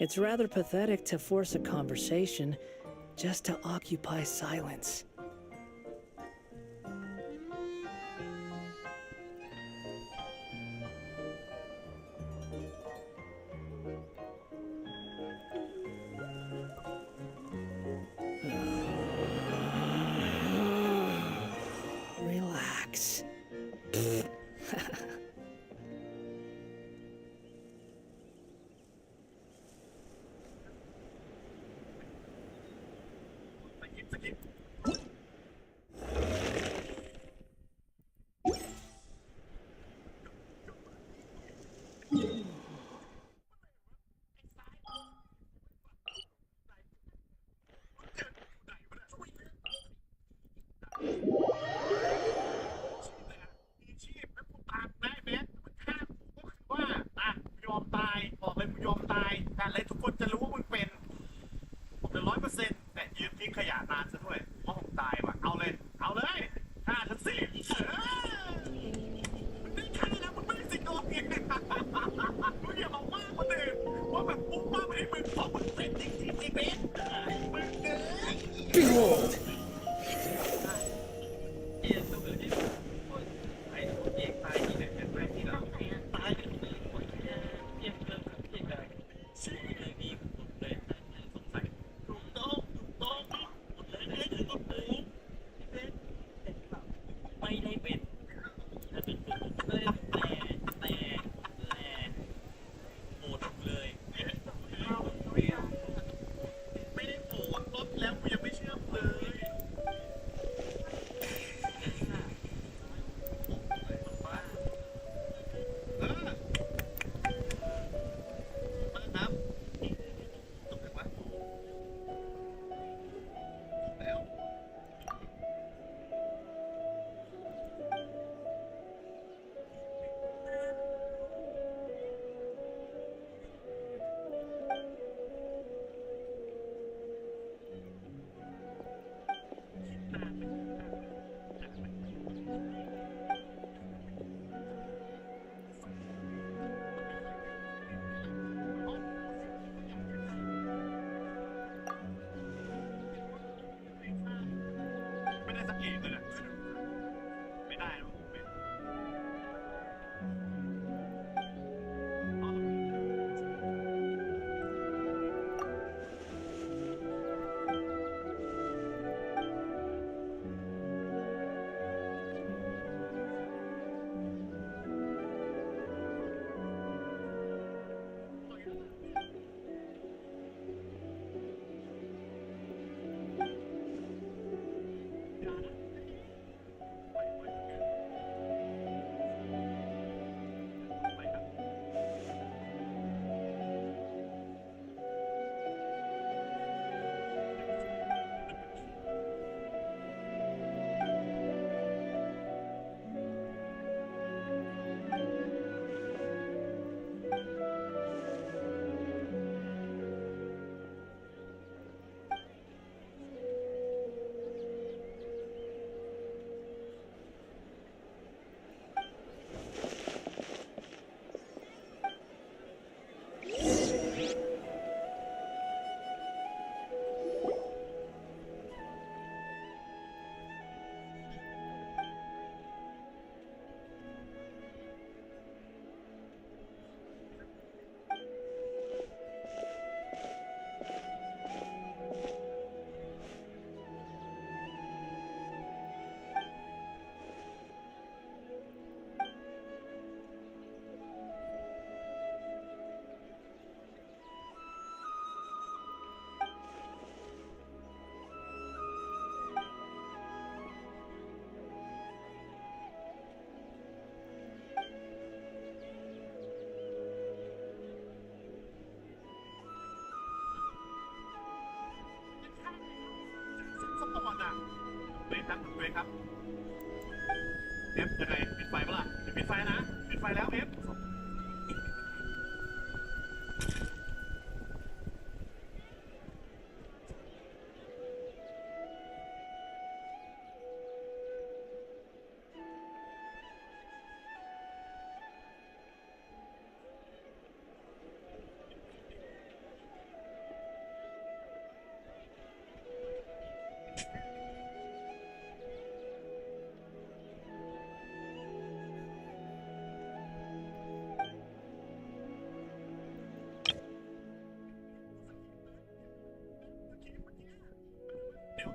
It's rather pathetic to force a conversation just to occupy silence. Relax. เลยทุกคนจะรู้ว่ามึงเป็นผมจะ100%แต่ยืนทิ้งขยะนานซะด้วยเพราะผมตายว่ะเอาเลยฆ่าฉันสิมึงได้แค่นี้นะมึงไม่ได้สิงโตเองมึงอย่ามาว่าคนอื่นว่าแบบปุ๊บว่าไม่ให้มึงเพราะมึงเป็นจริงๆไอ้เบสมึงเด้อ Behold. ไม่ได้สักเกตเลยนะไม่ได้นะผมเป็นครับเอฟยังไงปิดไฟปะล่ะปิดไฟนะปิดไฟแล้วเอฟ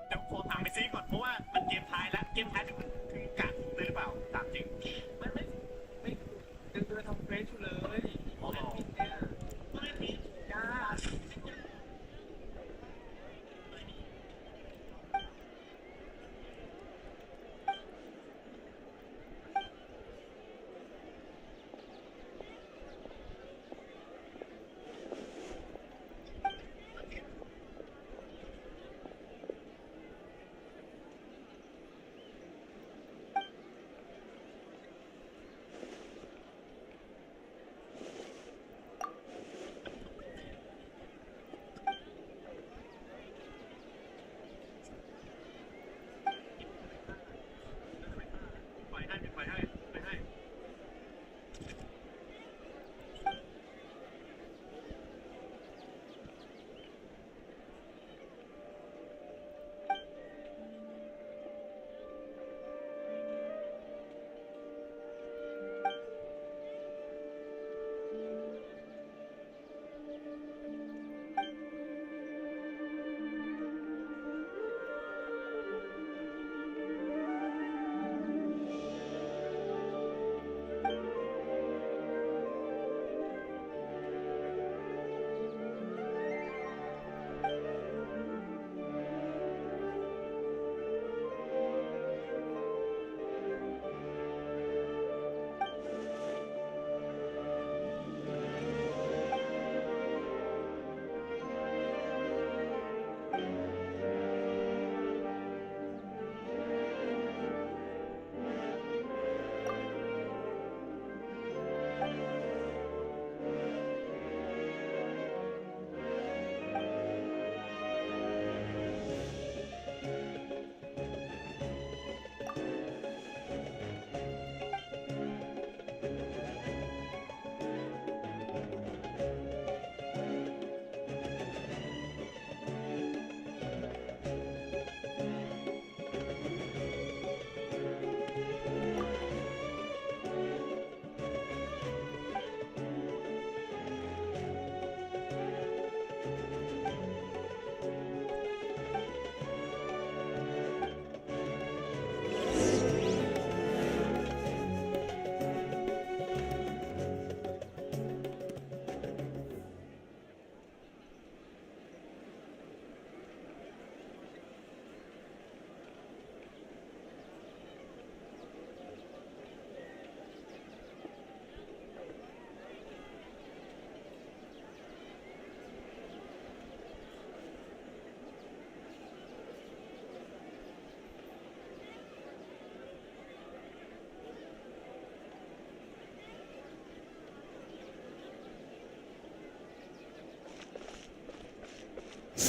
เดี๋ยวขอทำไปซิก่อนเพราะว่ามันเกมท้ายแล้วเกมท้ายถึงกะเลยหรือเปล่าตามจริงไม่เดินทำเฟซอยู่เลยอ๋อเนี่ย ไม่มียา ไปให้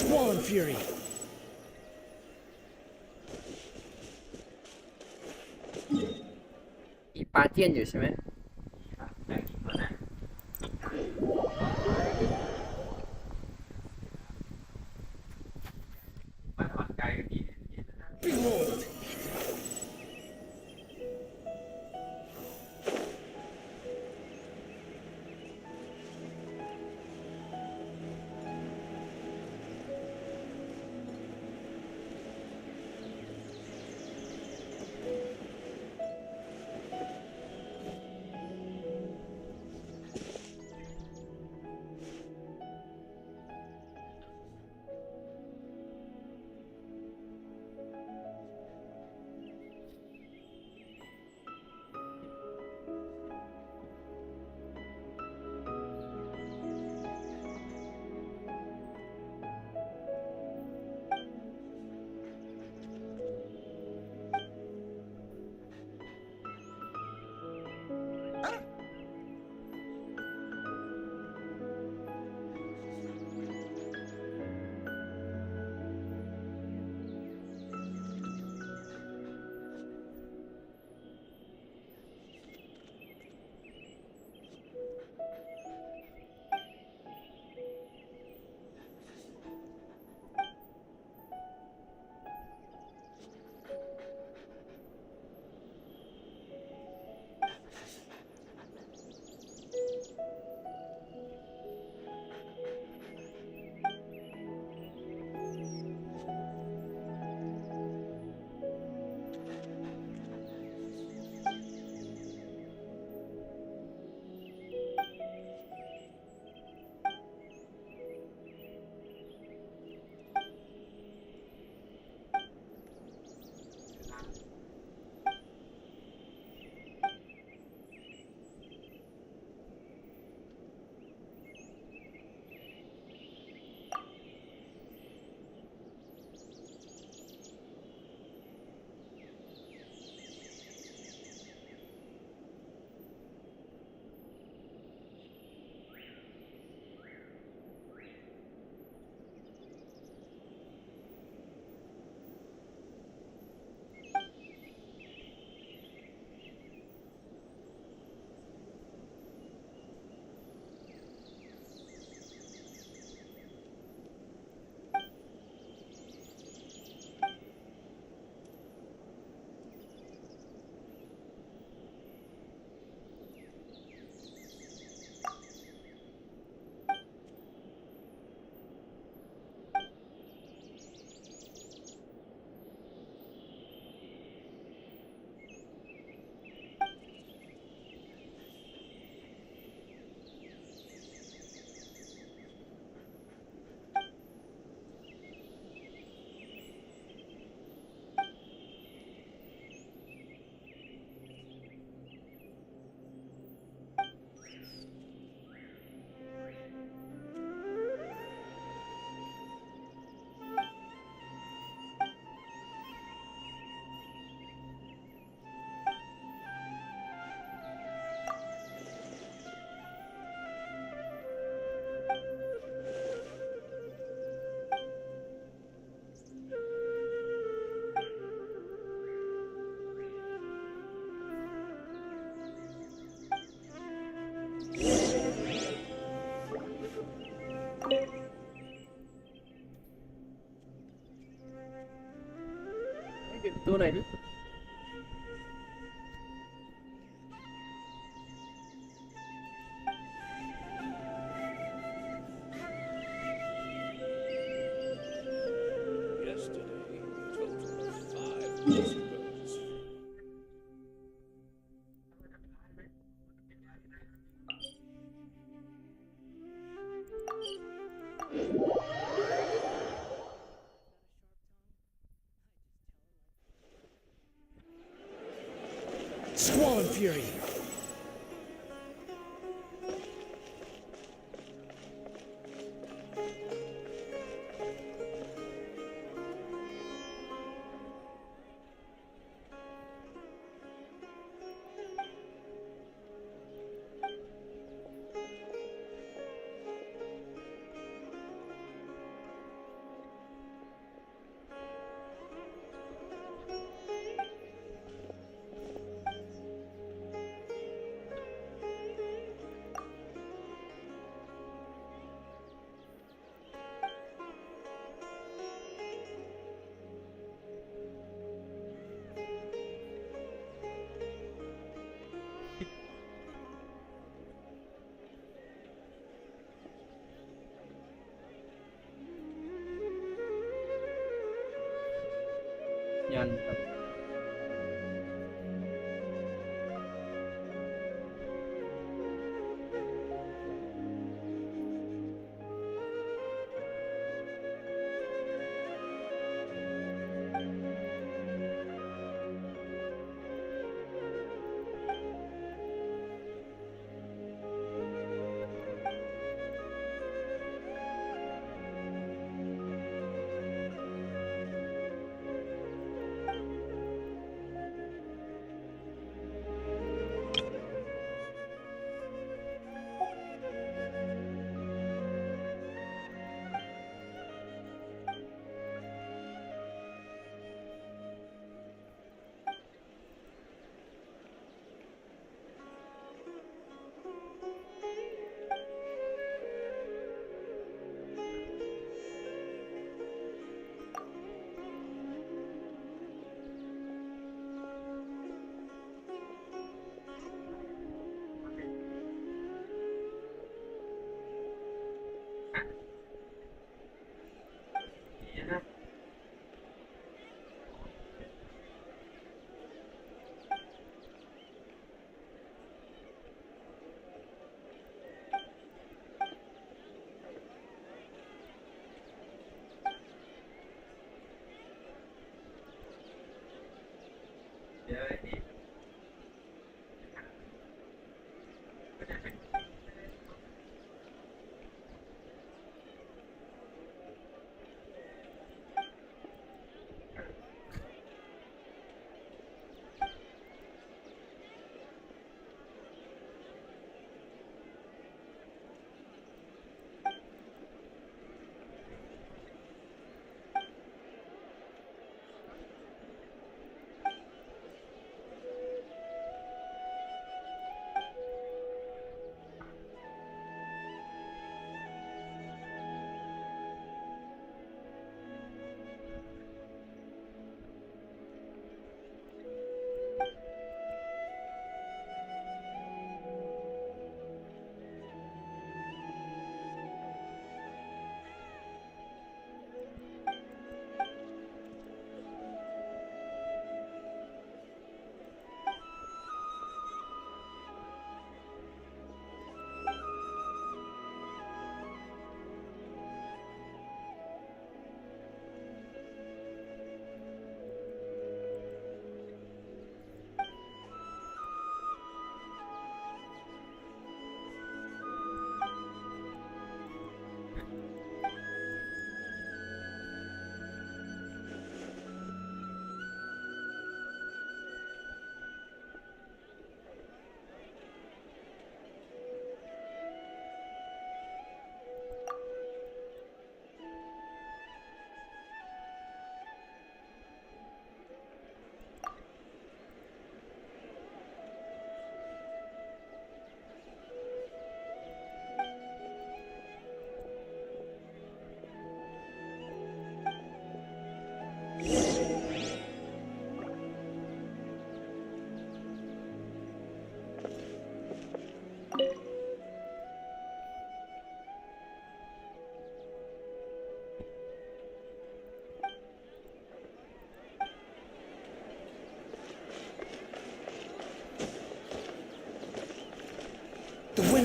Swollen Fury. อีปาเจียนอยู่ใช่ไหมมาถอนไกลกันดี Behold. ให้เป็นตัวไหนดิ Yesterday, total of 5 whispers. Squall and Fury.ยันครับเดี๋ยวนี่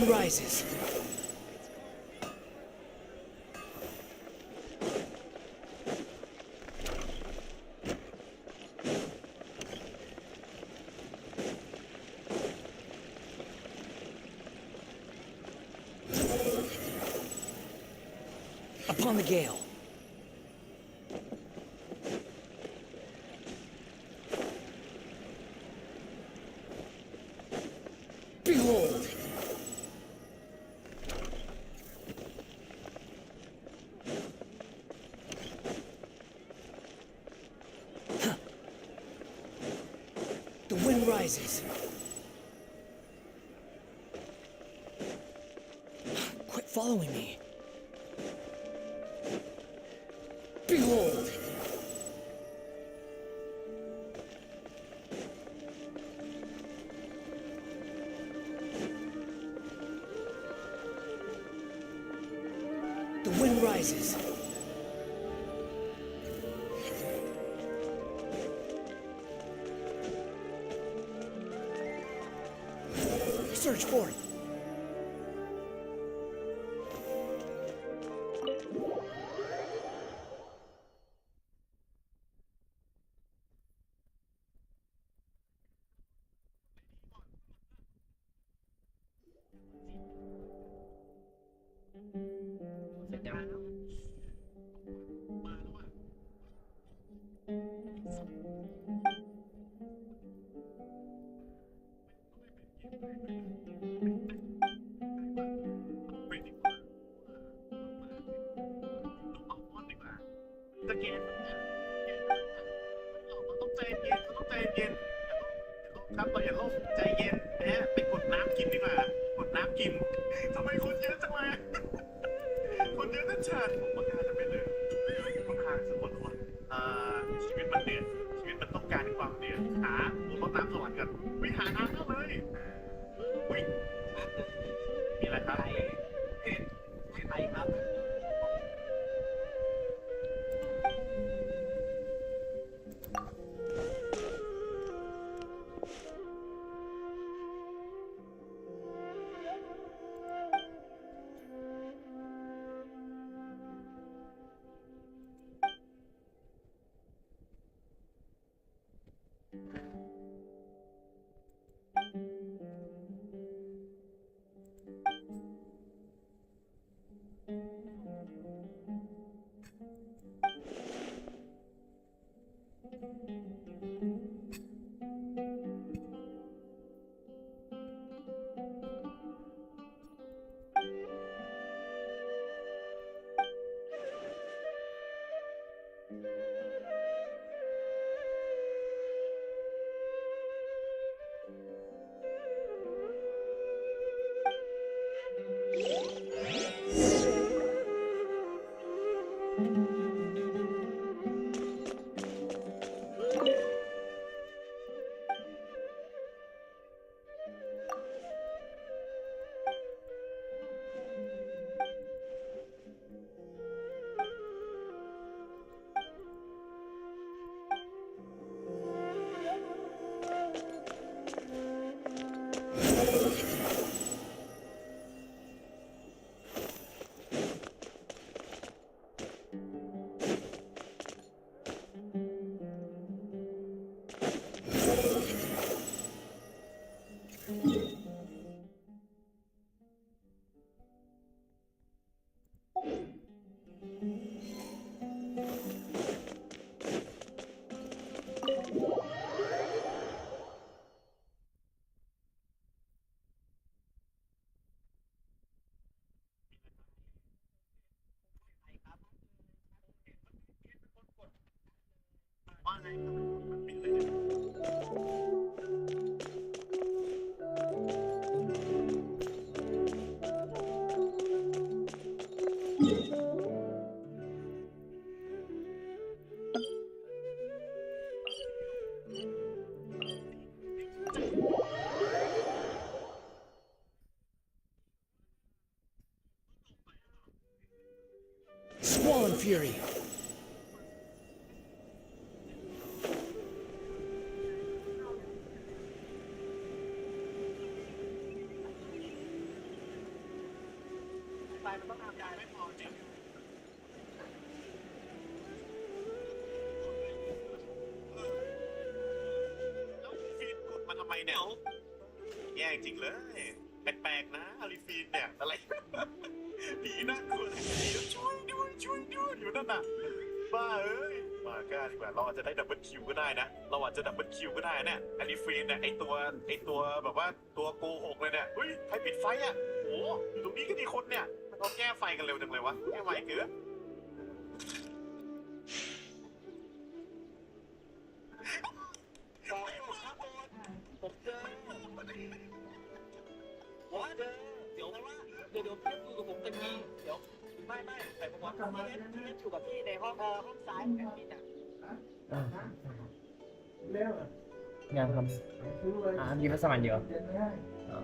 wind rises. Upon the gale. Behold! Huh. The wind rises. Quit following me. Behold! The wind rises. Search forth.ครับเราอย่าโลภใจเย็นนะไปกดน้ำกินดีกว่ากดน้ำกินทำไมคนเยอะจังเลยคนเยอะนั่นชาผมประกาศจะเป็นเลยต้องหาสักคนชีวิตมันเดือดชีวิตมันต้องการความเดือดหาผมต้องน้ำสวรรค์กันวิหาน้ำเข้าเลยวิมีอะไรครับใครครับว่าไงมันปิดเลย Squall and Fury. มเนี่ยแย่จริงเลยแปลกๆนะอาริฟีนเนี่ยอะไร ผีน่ากลัวผีช่วยด้วยอยู่นั่นน่ะบ้าเอ้ยมากล้าดีกว่าเราอาจจะได้ดับเบิลคิวก็ได้นะเราอาจจะดับเบิลคิวก็ได้เนี่ยอาริฟีนเนี่ยไอตัวแบบว่าตัวโกหกเลยเนี่ยเฮ้ยใครปิดไฟอ่ะโอ้อยู่ตรงนี้ก็มีคนเนี่ยเราแก้ไฟกันเร็วจังเลยวะแก้ไฟเกินผมเจอเดี๋ยวเดี๋ยวพี่คุยกับผมตะกี้เดี๋ยวไม่แต่ผมว่าพี่เล่นอยู่กับพี่ในห้องซ้ายกับพี่น่ะ ยังครับมีพัสมันเดียวอ๋อ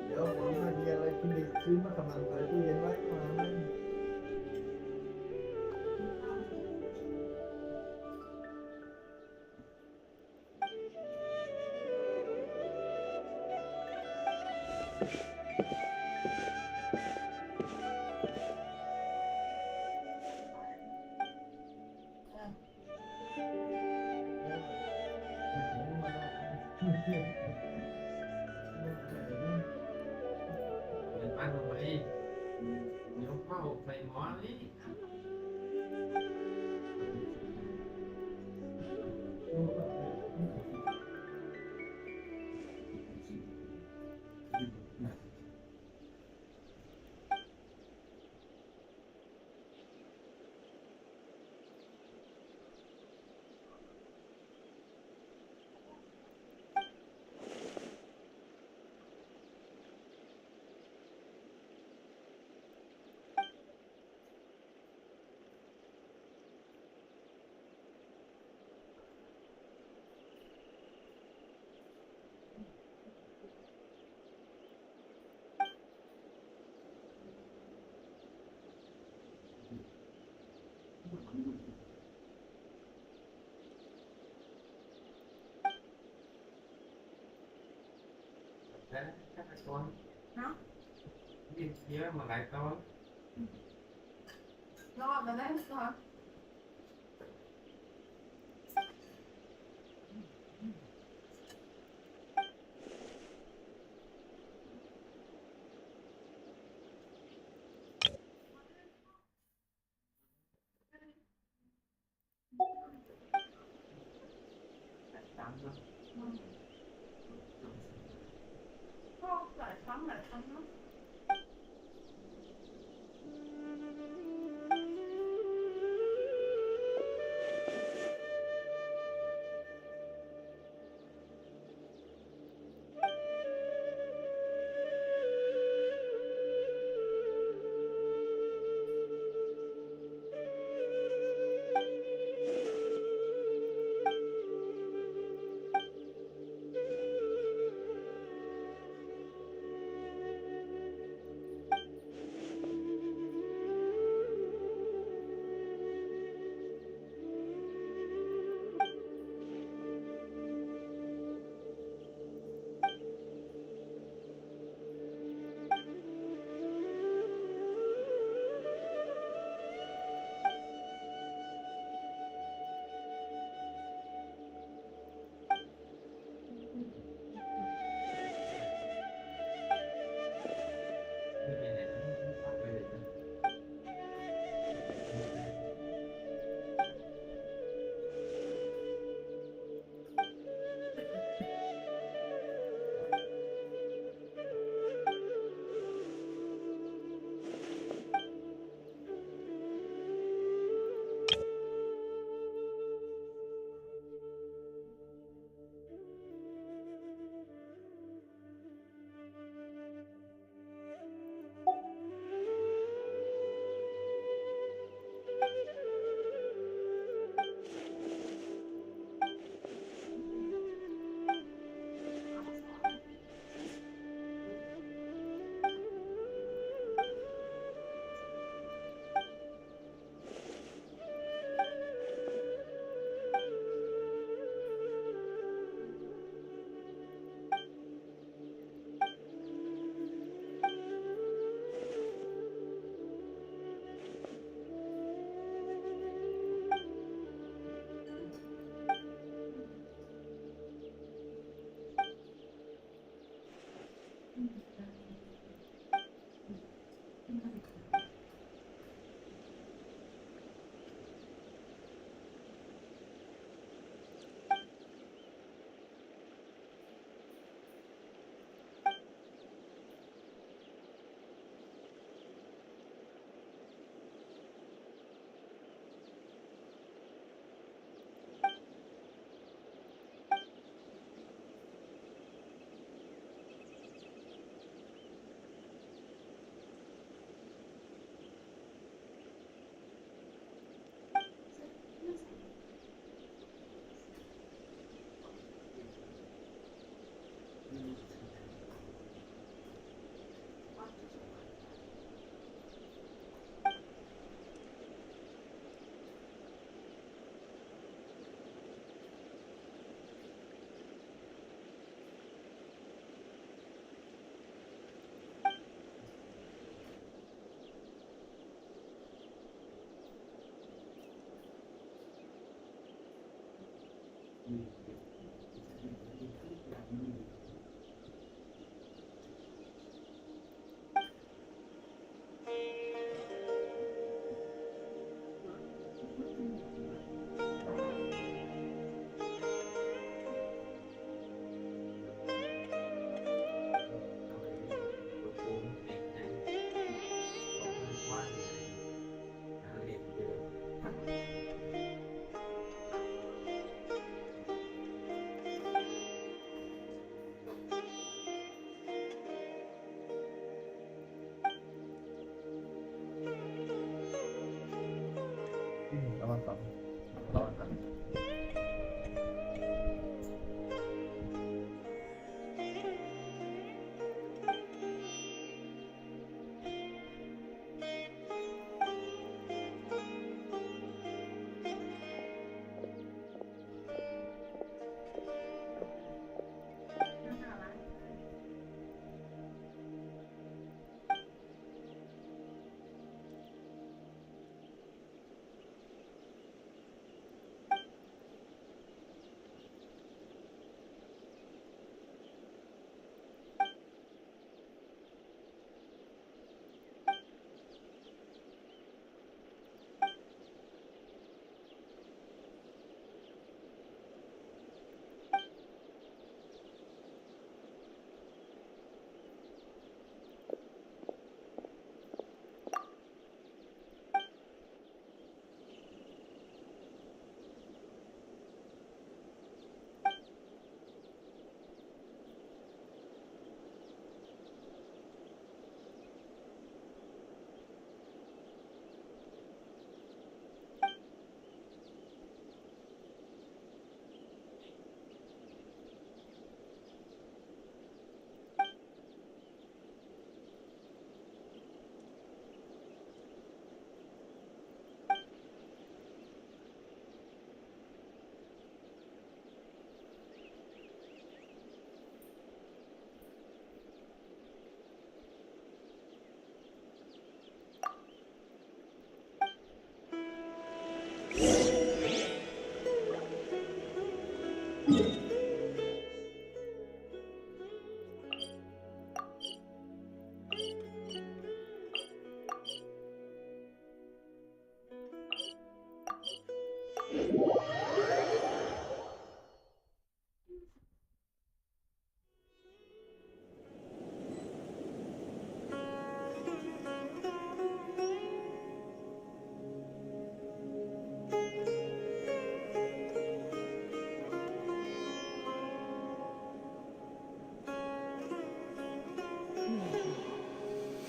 เดี๋ยวผมจะมีอะไรคุณดิซื้อมาทำมันใส่ตู้เย็นไว้มาเป็นบ้านทำไมเดี๋ยวเข้าใส่หมอนี่แล้วแค่ตัวยิงเยอะมาหลายตัว รอบแล้วได้ก่อนพ่อหลายครั้งเนาะ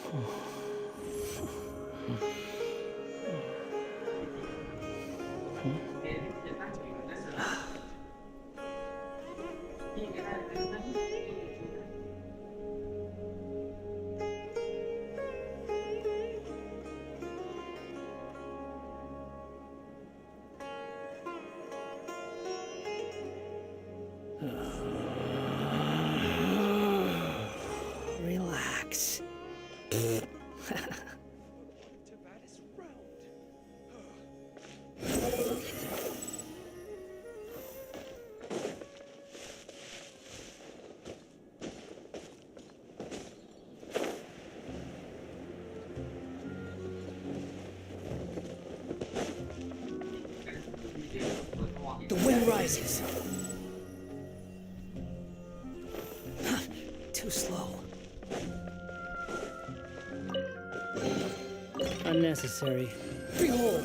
เดนจะตั้งอยู่นะพี่ก็ได้นะ Relax. The wind rises. Too slow. Unnecessary. Behold!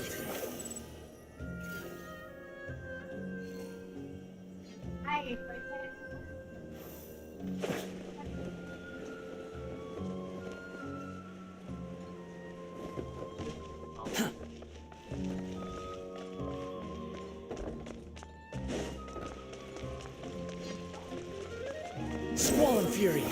Swollen Fury.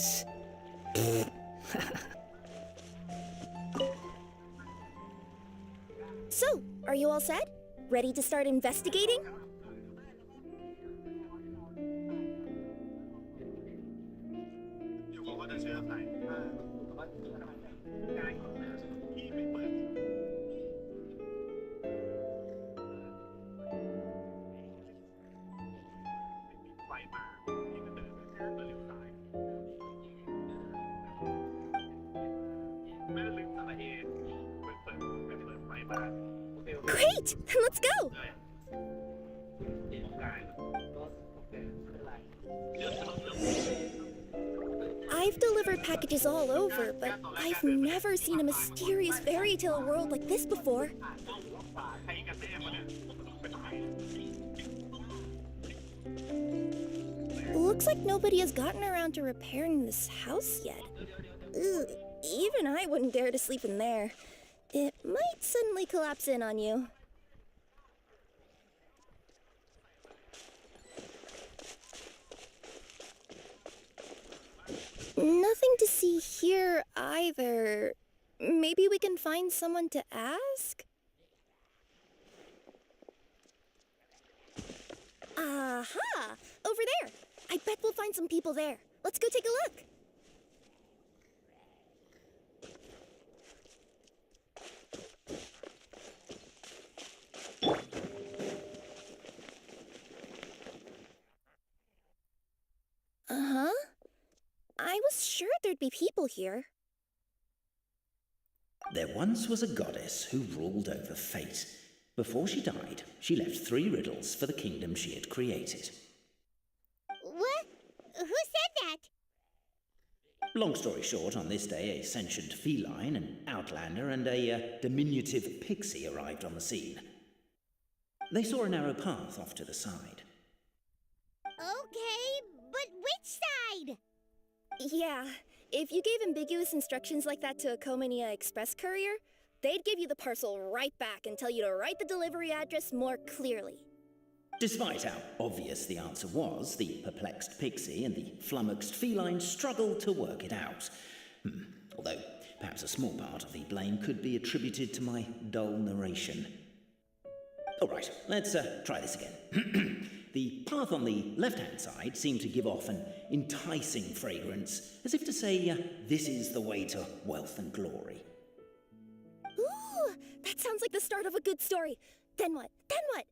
goddess. So, are you all set? Ready to start investigating? อยู่กับว่าจะเชื่อใครง่ายกว่าพี่ไม่เปิดไฟมาพี่ก็เดินแล้วเลี้ยวซ้ายไม่ได้ลืมสาระเอไม่เปิดไฟมา Great! Then let's go! I've delivered packages all over, but I've never seen a mysterious fairy tale world like this before. Looks like nobody has gotten around to repairing this house yet. Ugh, even I wouldn't dare to sleep in there. It might suddenly collapse in on you. Nothing to see here either. Maybe we can find someone to ask? Aha! Over there! I bet we'll find some people there. Let's go take a look. Uh-huh. I was sure there'd be people here. There once was a goddess who ruled over fate. Before she died, she left 3 riddles for the kingdom she had created. What? Who said that? Long story short, on this day, a sentient feline, an outlander, and a diminutive pixie arrived on the scene. They saw a narrow path off to the side. Okay, but which side? Yeah, if you gave ambiguous instructions like that to a Comania Express courier, they'd give you the parcel right back and tell you to write the delivery address more clearly. Despite how obvious the answer was, the perplexed pixie and the flummoxed feline struggled to work it out. Although, perhaps a small part of the blame could be attributed to my dull narration. All right, let's try this again. The path on the left-hand side seemed to give off an enticing fragrance, as if to say, this is the way to wealth and glory. Ooh, that sounds like the start of a good story. Then what? Then what?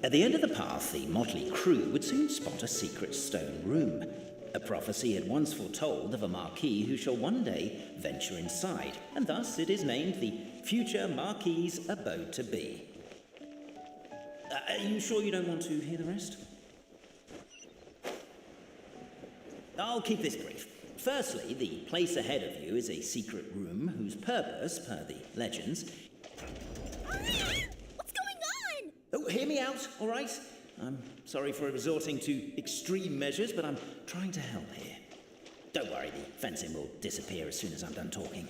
At the end of the path, the motley crew would soon spot a secret stone room. A prophecy had once foretold of a marquis who shall one day venture inside, and thus it is named the future marquis's abode to be. Are you sure you don't want to hear the rest? I'll keep this brief. Firstly, the place ahead of you is a secret room whose purpose, per the legends... What's going on? Oh, hear me out, all right? I'm sorry for resorting to extreme measures, but I'm trying to help here. Don't worry, the fencing will disappear as soon as I'm done talking.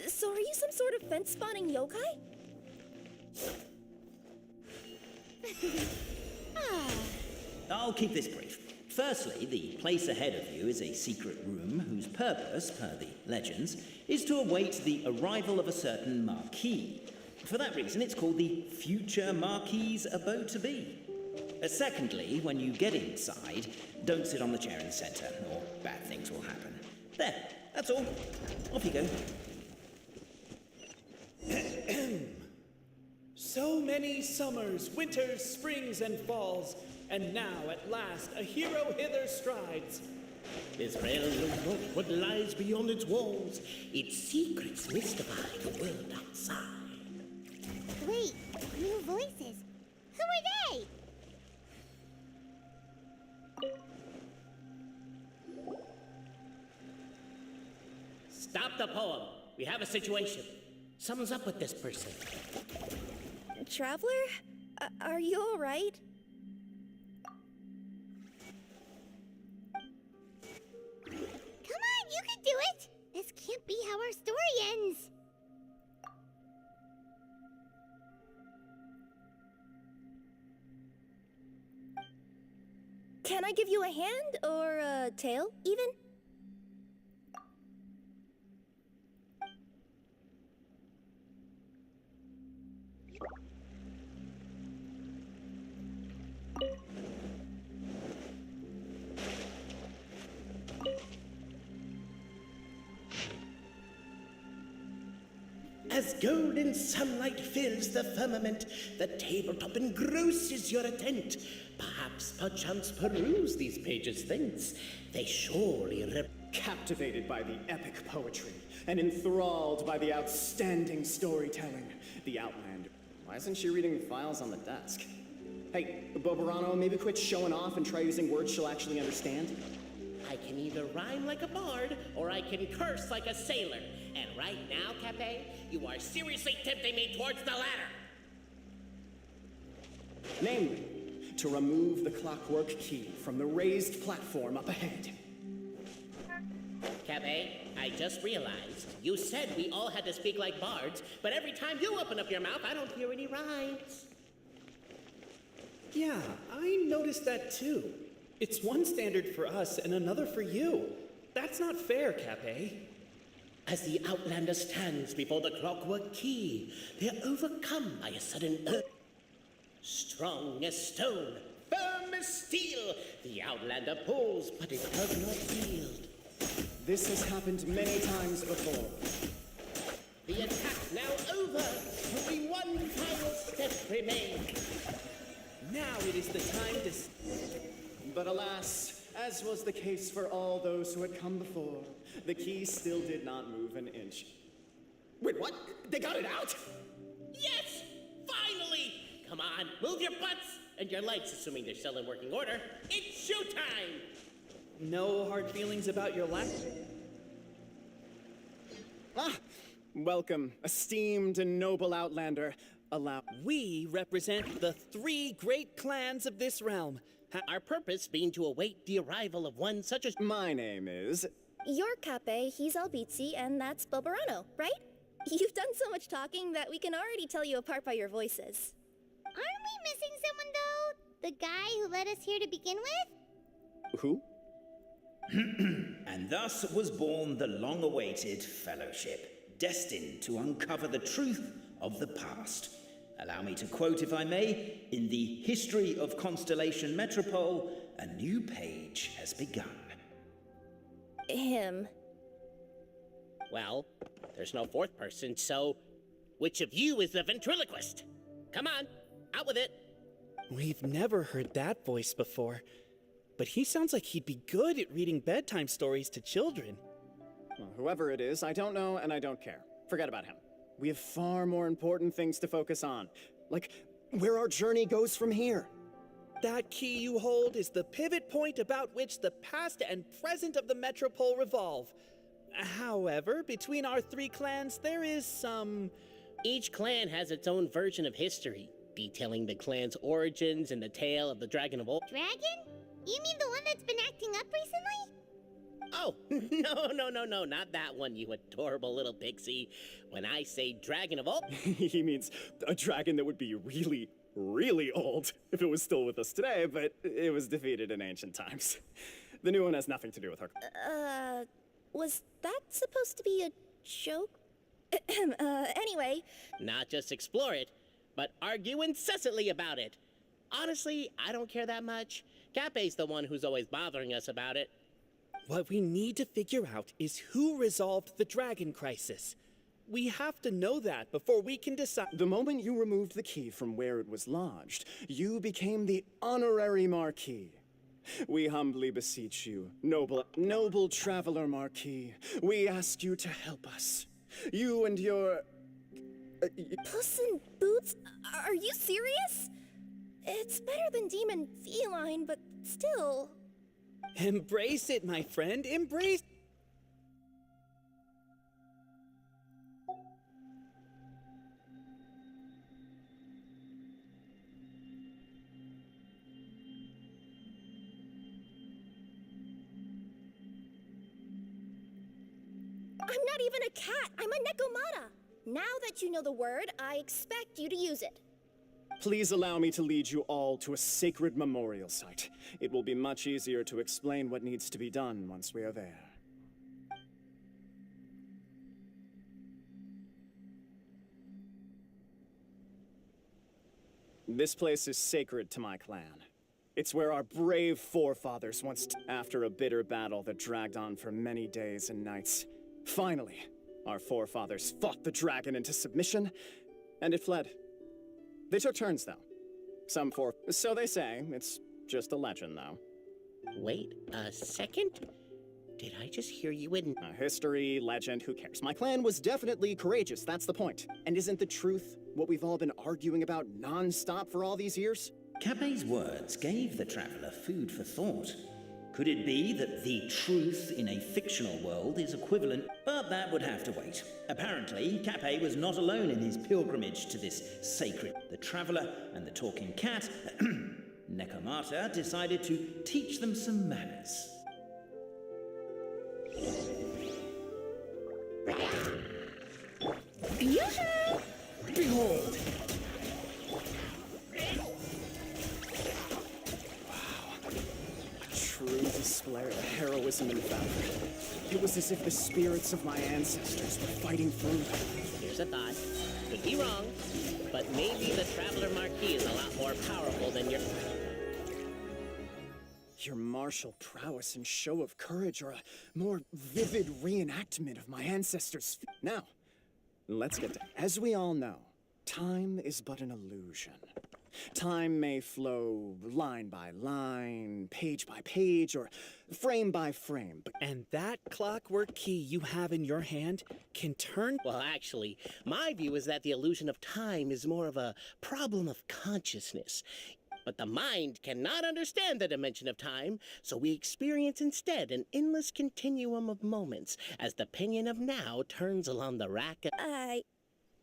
So are you some sort of fence-spotting yokai? I'll keep this brief. Firstly, the place ahead of you is a secret room whose purpose, per the legends, is to await the arrival of a certain marquis. For that reason, it's called the future marquis's abode to be. Secondly, when you get inside, don't sit on the chair in the centre, or bad things will happen. There, that's all. Off you go. So many summers, winters, springs, and falls, and now at last a hero hither strides. Israel knows not what lies beyond its walls. Its secrets mystify the world outside. Wait, new voices. Who are they? Stop the poem. We have a situation. Something's up with this person. Traveler? Are you all right? Come on, you can do it! This can't be how our story ends. Can I give you a hand or a tail, even? As golden sunlight fills the firmament, the tabletop engrosses your attent. Perhaps perchance peruse these pages thence. They surely Captivated by the epic poetry and enthralled by the outstanding storytelling, the Outlander. Why isn't she reading the files on the desk? Hey, Bobarano, maybe quit showing off and try using words she'll actually understand. I can either rhyme like a bard, or I can curse like a sailor. And right now, Cape, you are seriously tempting me towards the latter. Namely, to remove the clockwork key from the raised platform up ahead. Cape, I just realized you said we all had to speak like bards, but every time you open up your mouth, I don't hear any rhymes. Yeah, I noticed that too. It's one standard for us and another for you. That's not fair, Cape. As the Outlander stands before the clockwork key, they are overcome by a sudden urge. Strong as stone, firm as steel, the Outlander pulls, but it does not yield. This has happened many times before. The attack now over, only one final step remains. Now it is the time to... But alas, as was the case for all those who had come before, the key still did not move an inch. Wait, what? They got it out? Yes! Finally! Come on, move your butts and your legs, assuming they're still in working order. It's showtime! No hard feelings about your lack... Ah! Welcome, esteemed and noble Outlander. We represent the 3 great clans of this realm. Our purpose being to await the arrival of one such as... My name is... You're Cape, he's Albizzi, and that's Bobarano, right? You've done so much talking that we can already tell you apart by your voices. Aren't we missing someone, though? The guy who led us here to begin with? Who? And thus was born the long-awaited fellowship, destined to uncover the truth of the past. Allow me to quote, if I may, in the history of Constellation Metropole, a new page has begun. Him. Well, there's no fourth person, so which of you is the ventriloquist? Come on, out with it. We've never heard that voice before, but he sounds like he'd be good at reading bedtime stories to children. Well, whoever it is, I don't know and I don't care. Forget about him. We have far more important things to focus on, like where our journey goes from here. That key you hold is the pivot point about which the past and present of the Metropole revolve. However, between our 3 clans, there is some... Each clan has its own version of history, detailing the clan's origins and the tale of the Dragon of Old. Dragon? You mean the one that's been acting up recently? Oh, no, not that one, you adorable little pixie. When I say Dragon of Old... He means a dragon that would be really, really old if it was still with us today, but it was defeated in ancient times. The new one has nothing to do with her. Was that supposed to be a joke? Anyway. Not just explore it, but argue incessantly about it. Honestly, I don't care that much. Cape's the one who's always bothering us about it. What we need to figure out is who resolved the dragon crisis. We have to know that before we can decide. The moment you removed the key from where it was lodged, you became the honorary Marquis. We humbly beseech you, noble traveler Marquis, we ask you to help us. You and your... Puss in Boots? Are you serious? It's better than Demon Feline, but still... Embrace it, my friend, embrace... I'm not even a cat, I'm a Nekomata. Now that you know the word, I expect you to use it. Please allow me to lead you all to a sacred memorial site. It will be much easier to explain what needs to be done once we are there. This place is sacred to my clan. It's where our brave forefathers once, after a bitter battle that dragged on for many days and nights, finally, our forefathers fought the dragon into submission, and it fled. They took turns, though. So they say. It's just a legend, though. Wait a second? Did I just hear you in... History, legend, who cares? My clan was definitely courageous, that's the point. And isn't the truth what we've all been arguing about non-stop for all these years? Capet's words gave the traveller food for thought. Could it be that the truth in a fictional world is equivalent? But that would have to wait. Apparently, Capet was not alone in his pilgrimage to this sacred. The traveller and the talking cat, Nekomata, decided to teach them some manners. Yoo-hoo! Behold! True display of heroism and valor. It was as if the spirits of my ancestors were fighting through them. Here's a thought. Could be wrong, but maybe the Traveler Marquis is a lot more powerful than your... Your martial prowess and show of courage are a more vivid reenactment of my ancestors. Now, let's get to... As we all know, time is but an illusion. Time may flow line by line, page by page, or frame by frame, but... And that clockwork key you have in your hand can turn... Well, actually, my view is that the illusion of time is more of a problem of consciousness. But the mind cannot understand the dimension of time, so we experience instead an endless continuum of moments as the pinion of now turns along the rack of...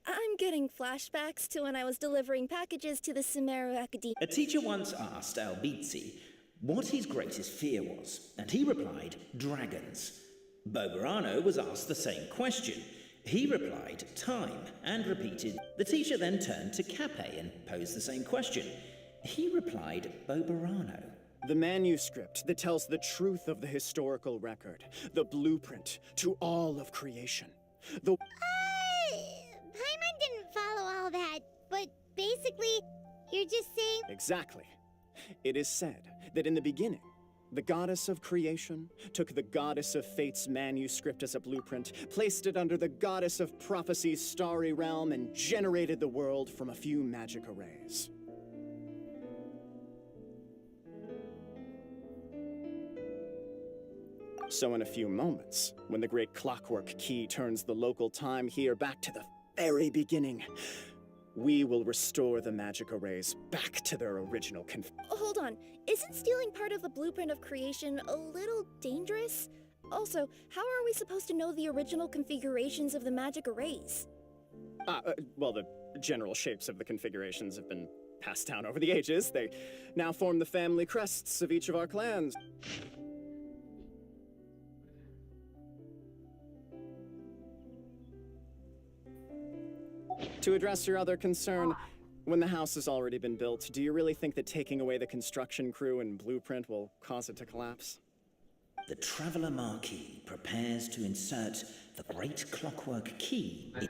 I'm getting flashbacks to when I was delivering packages to the Sumeru Academy. A teacher once asked Albizzi what his greatest fear was, and he replied, dragons. Boberano was asked the same question. He replied, time, and repeated. The teacher then turned to Capet and posed the same question. He replied, Boberano. The manuscript that tells the truth of the historical record, the blueprint to all of creation. The... Paimon didn't follow all that, but basically, you're just saying... Exactly. It is said that in the beginning, the goddess of creation took the goddess of fate's manuscript as a blueprint, placed it under the goddess of prophecy's starry realm, and generated the world from a few magic arrays. So in a few moments, when the great clockwork key turns the local time here back to the very beginning, we will restore the magic arrays back to their original Hold on, isn't stealing part of the blueprint of creation a little dangerous? Also, how are we supposed to know the original configurations of the magic arrays? Well, the general shapes of the configurations have been passed down over the ages. They now form the family crests of each of our clans. To address your other concern, when the house has already been built, do you really think that taking away the construction crew and blueprint will cause it to collapse? The Traveller Marquis prepares to insert the great clockwork key in...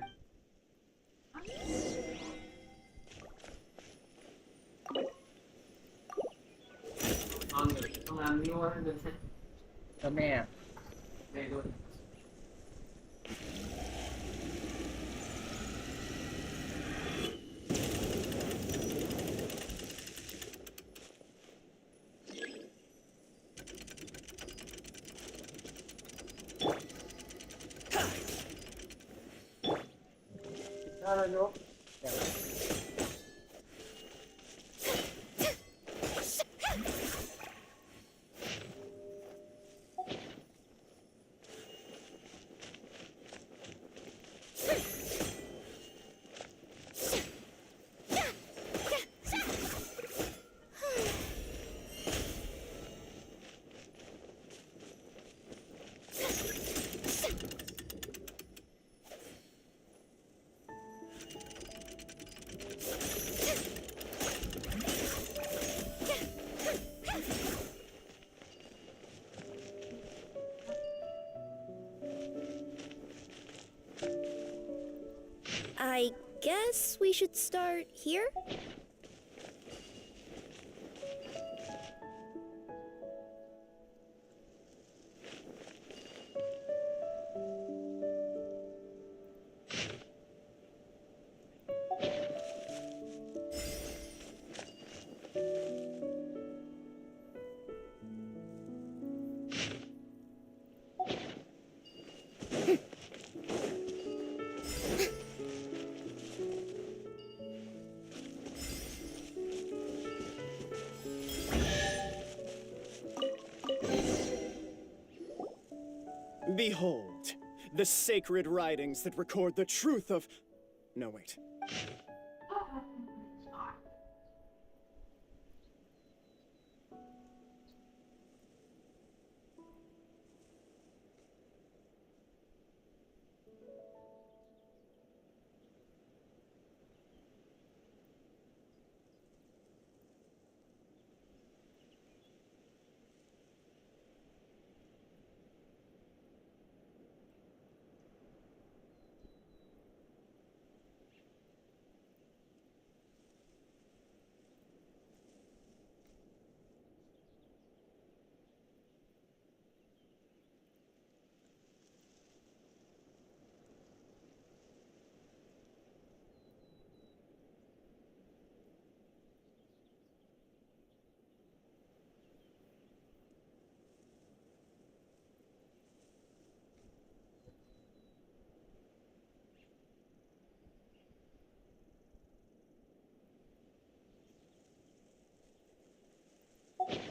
guess we should start here? Behold, the sacred writings that record the truth of... No, wait.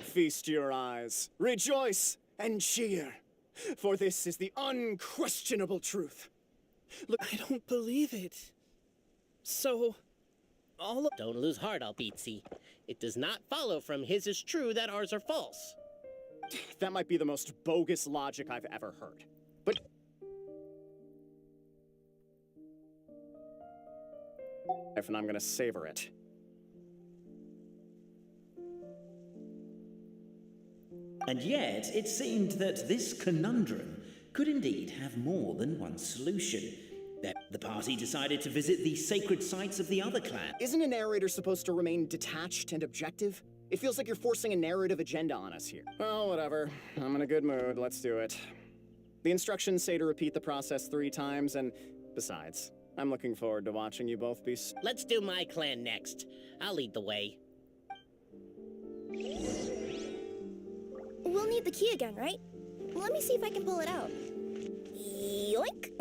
Feast your eyes, rejoice and cheer, for this is the unquestionable truth. Look, I don't believe it. So, all of... Don't lose heart, Albizzi. It does not follow from his is true that ours are false. That might be the most bogus logic I've ever heard. But... And I'm gonna savor it. And yet, it seemed that this conundrum could indeed have more than one solution. The party decided to visit the sacred sites of the other clan. Isn't a narrator supposed to remain detached and objective? It feels like you're forcing a narrative agenda on us here. Well, whatever. I'm in a good mood. Let's do it. The instructions say to repeat the process 3 times, and besides, I'm looking forward to watching you both be... Let's do my clan next. I'll lead the way. We'll need the key again, right? Let me see if I can pull it out. Yoink!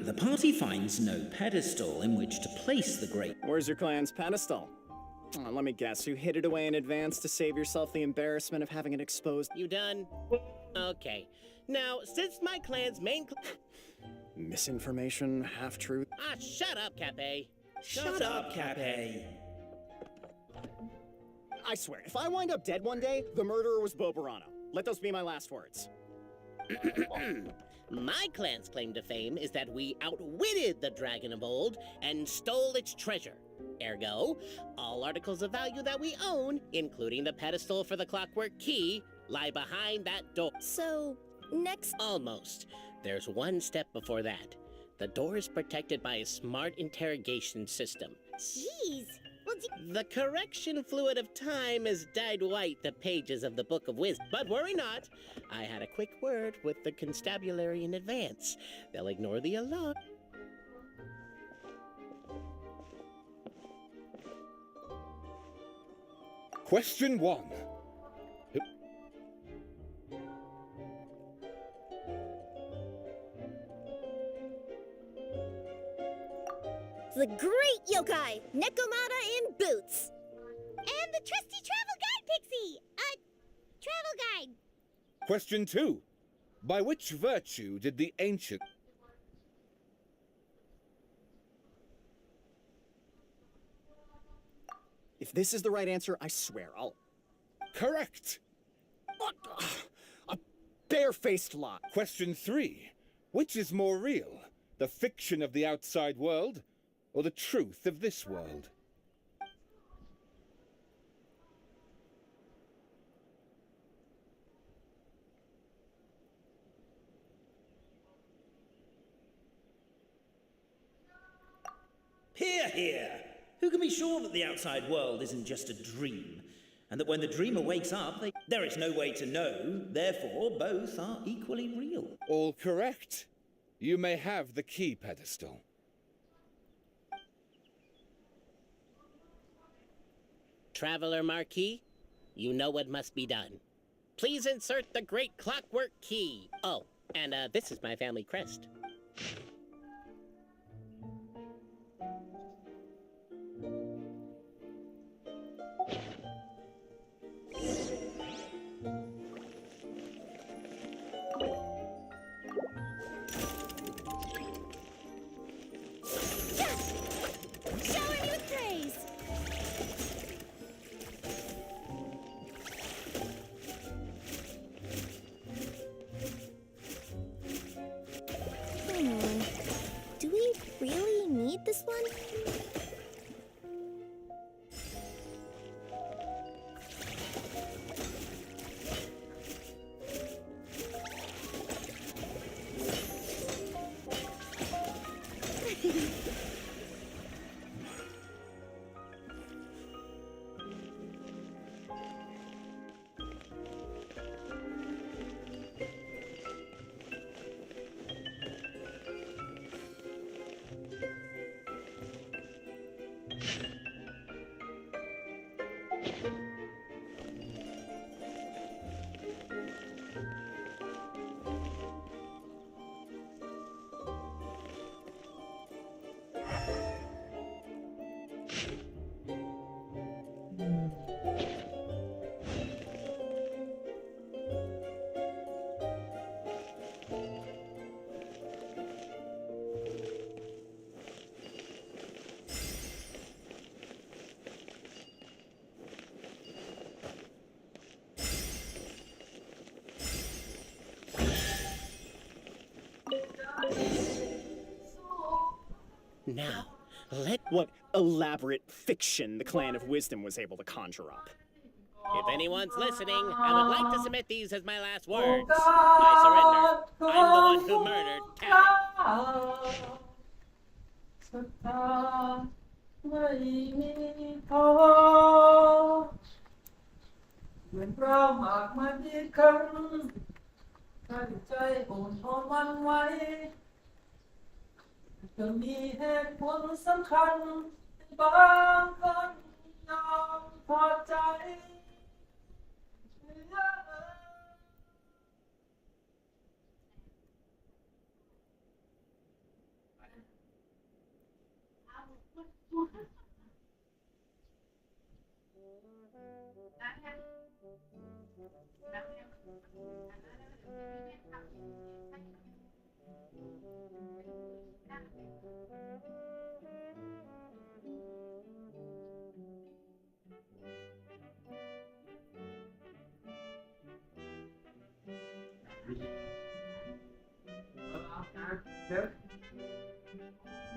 The party finds no pedestal in which to place the great... Where's your clan's pedestal? Oh, let me guess, you hid it away in advance to save yourself the embarrassment of having it exposed. You done? Okay. Now, since my clan's main... Misinformation, half-truth... Ah, shut up, Cape. Shut up, Cape. I swear, if I wind up dead one day, the murderer was Bobarano. Let those be my last words. My clan's claim to fame is that we outwitted the Dragon of Old and stole its treasure. Ergo, all articles of value that we own, including the pedestal for the clockwork key, lie behind that door. So, next... Almost. There's one step before that. The door is protected by a smart interrogation system. Jeez. Well, the correction fluid of time has dyed white the pages of the Book of Wisdom. But worry not. I had a quick word with the constabulary in advance. They'll ignore the alarm. Question 1. the great yokai, Nekomata in boots. And the trusty travel guide, Pixie! Travel guide. Question 2. By which virtue did the ancient... If this is the right answer, I swear I'll... Correct! A barefaced lie. Question 3. Which is more real? The fiction of the outside world, or the truth of this world? Hear, hear! Who can be sure that the outside world isn't just a dream, and that when the dreamer wakes up, there is no way to know, therefore both are equally real? All correct. You may have the key pedestal. Traveler Marquis, you know what must be done. Please insert the great clockwork key. Oh, and this is my family crest. Shower me with praise. Do we really need this one? Now, let... What elaborate fiction the Clan of Wisdom was able to conjure up. If anyone's listening, I would like to submit these as my last words. I surrender. I'm the one who murdered Kevin. ไม่มีท้อเหมือนเราหากมันอีกครั้งตั้งใจอ่อนทนวันไว้จะมีเหตุผลสำคัญบางคนยอมพอใจ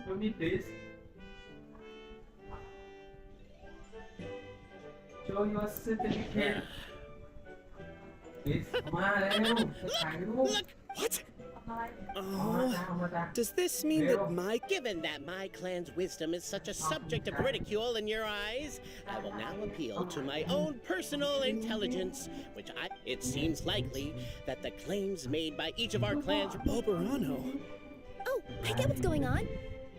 Show me this. Show your certificate. This, มาแล้วจะถ่ายรูป What? Does this mean that given that my clan's wisdom is such a subject of ridicule in your eyes, I will now appeal to my own personal intelligence, it seems likely that the claims made by each of our clans... Bobarano. Oh, I get what's going on.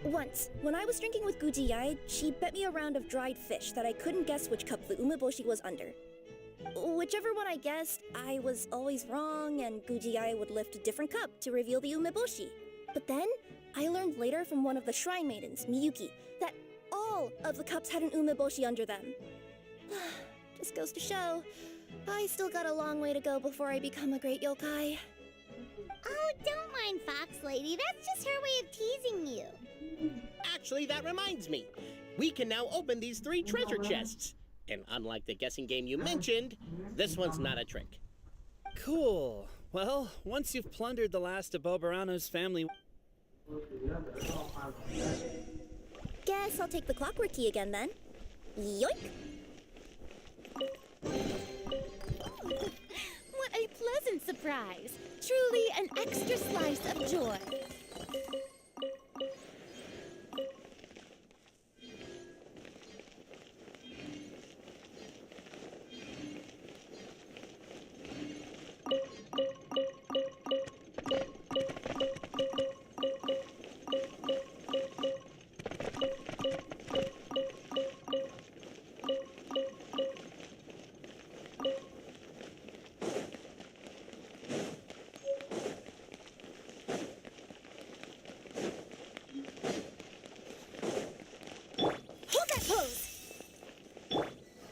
Once, when I was drinking with Gujiyai, she bet me a round of dried fish that I couldn't guess which cup the umeboshi was under. Whichever one I guessed, I was always wrong, and Gujiyai would lift a different cup to reveal the umeboshi. But then, I learned later from one of the shrine maidens, Miyuki, that all of the cups had an umeboshi under them. Just goes to show, I still got a long way to go before I become a great yokai. Oh, don't mind Fox Lady. That's just her way of teasing you. Actually, that reminds me. We can now open these 3 treasure chests. And unlike the guessing game you mentioned, this one's not a trick. Cool. Well, once you've plundered the last of Bobarano's family... Guess I'll take the clockwork key again then. Yoink! What a pleasant surprise. Truly an extra slice of joy.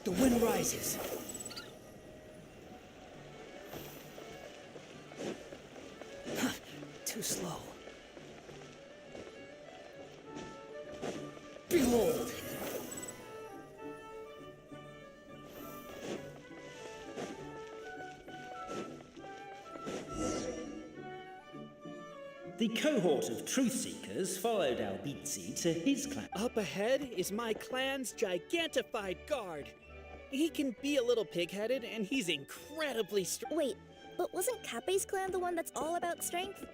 The wind rises. Too slow. Behold! The cohort of truth seekers followed Albizzi to his clan. Up ahead is my clan's gigantified guard. He can be a little pig-headed, and he's incredibly strong. Wait, but wasn't Kappe's clan the one that's all about strength?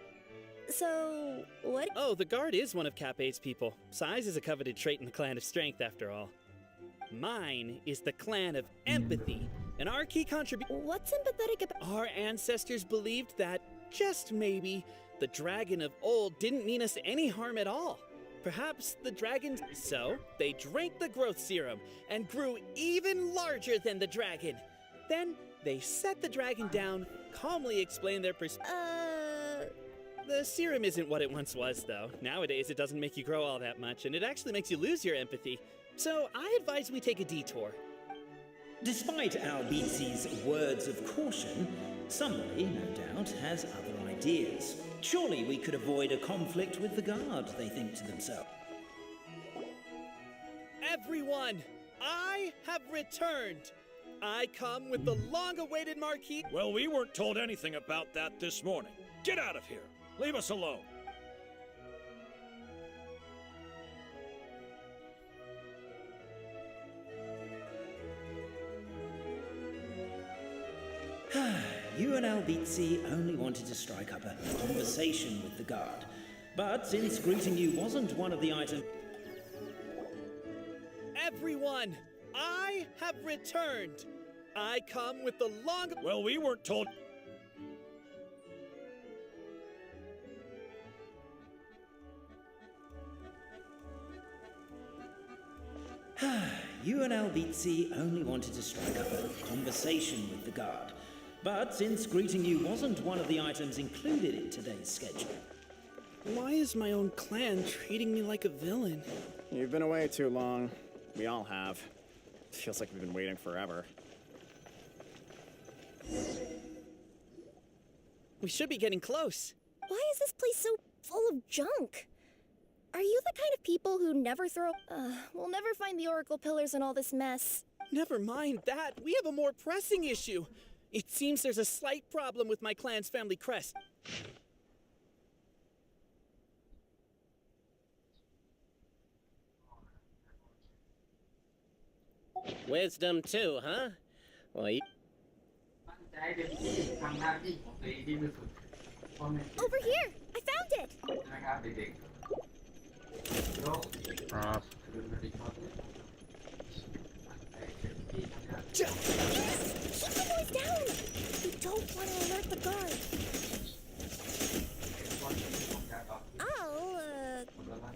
So, what? Oh, the guard is one of Kappe's people. Size is a coveted trait in the clan of strength, after all. Mine is the clan of empathy, and our key contribution... What's empathetic about... Our ancestors believed that, just maybe, the dragon of old didn't mean us any harm at all. Perhaps the dragon... So, they drank the growth serum and grew even larger than the dragon. Then, they set the dragon down, calmly explained their The serum isn't what it once was, though. Nowadays, it doesn't make you grow all that much, and it actually makes you lose your empathy. So, I advise we take a detour. Despite Albizzi's words of caution, somebody, no doubt, has other ideas. Surely we could avoid a conflict with the guard, they think to themselves. Everyone, I have returned. I come with the long-awaited marquee. Well, we weren't told anything about that this morning. Get out of here. Leave us alone. You and Albizzi only wanted to strike up a conversation with the guard. But since greeting you wasn't one of the items... Everyone, I have returned. I come with the long... Well, we weren't told... You and Albizzi only wanted to strike up a conversation with the guard. But since greeting you wasn't one of the items included in today's schedule... Why is my own clan treating me like a villain? You've been away too long. We all have. Feels like we've been waiting forever. We should be getting close. Why is this place so full of junk? Are you the kind of people who never throw... we'll never find the Oracle Pillars in all this mess. Never mind that. We have a more pressing issue. It seems there's a slight problem with my clan's family crest. Wisdom too, huh? Well, you... Over here! I found it! Yes! Keep the noise down! We don't want to alert the guard.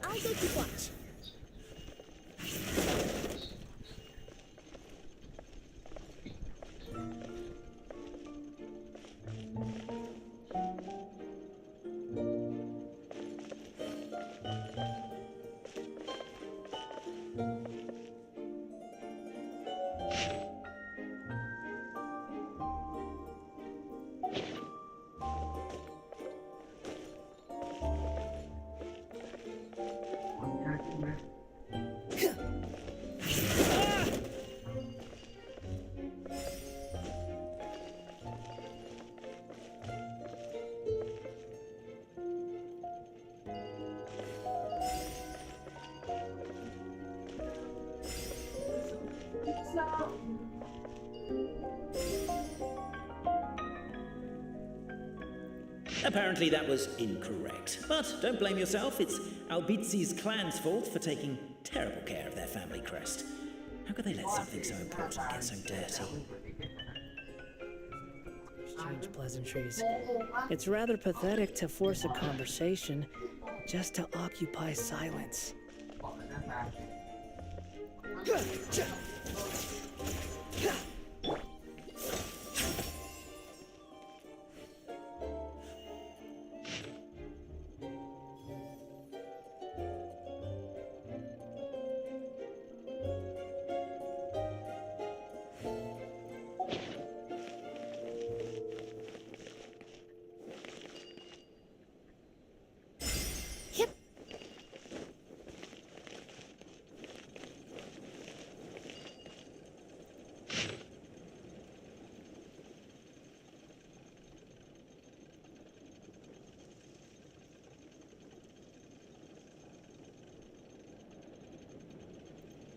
I'll go keep watch. Apparently that was incorrect. But don't blame yourself, it's Albizi's clan's fault for taking terrible care of their family crest. How could they let something so important get so dirty? Exchange pleasantries. It's rather pathetic to force a conversation just to occupy silence.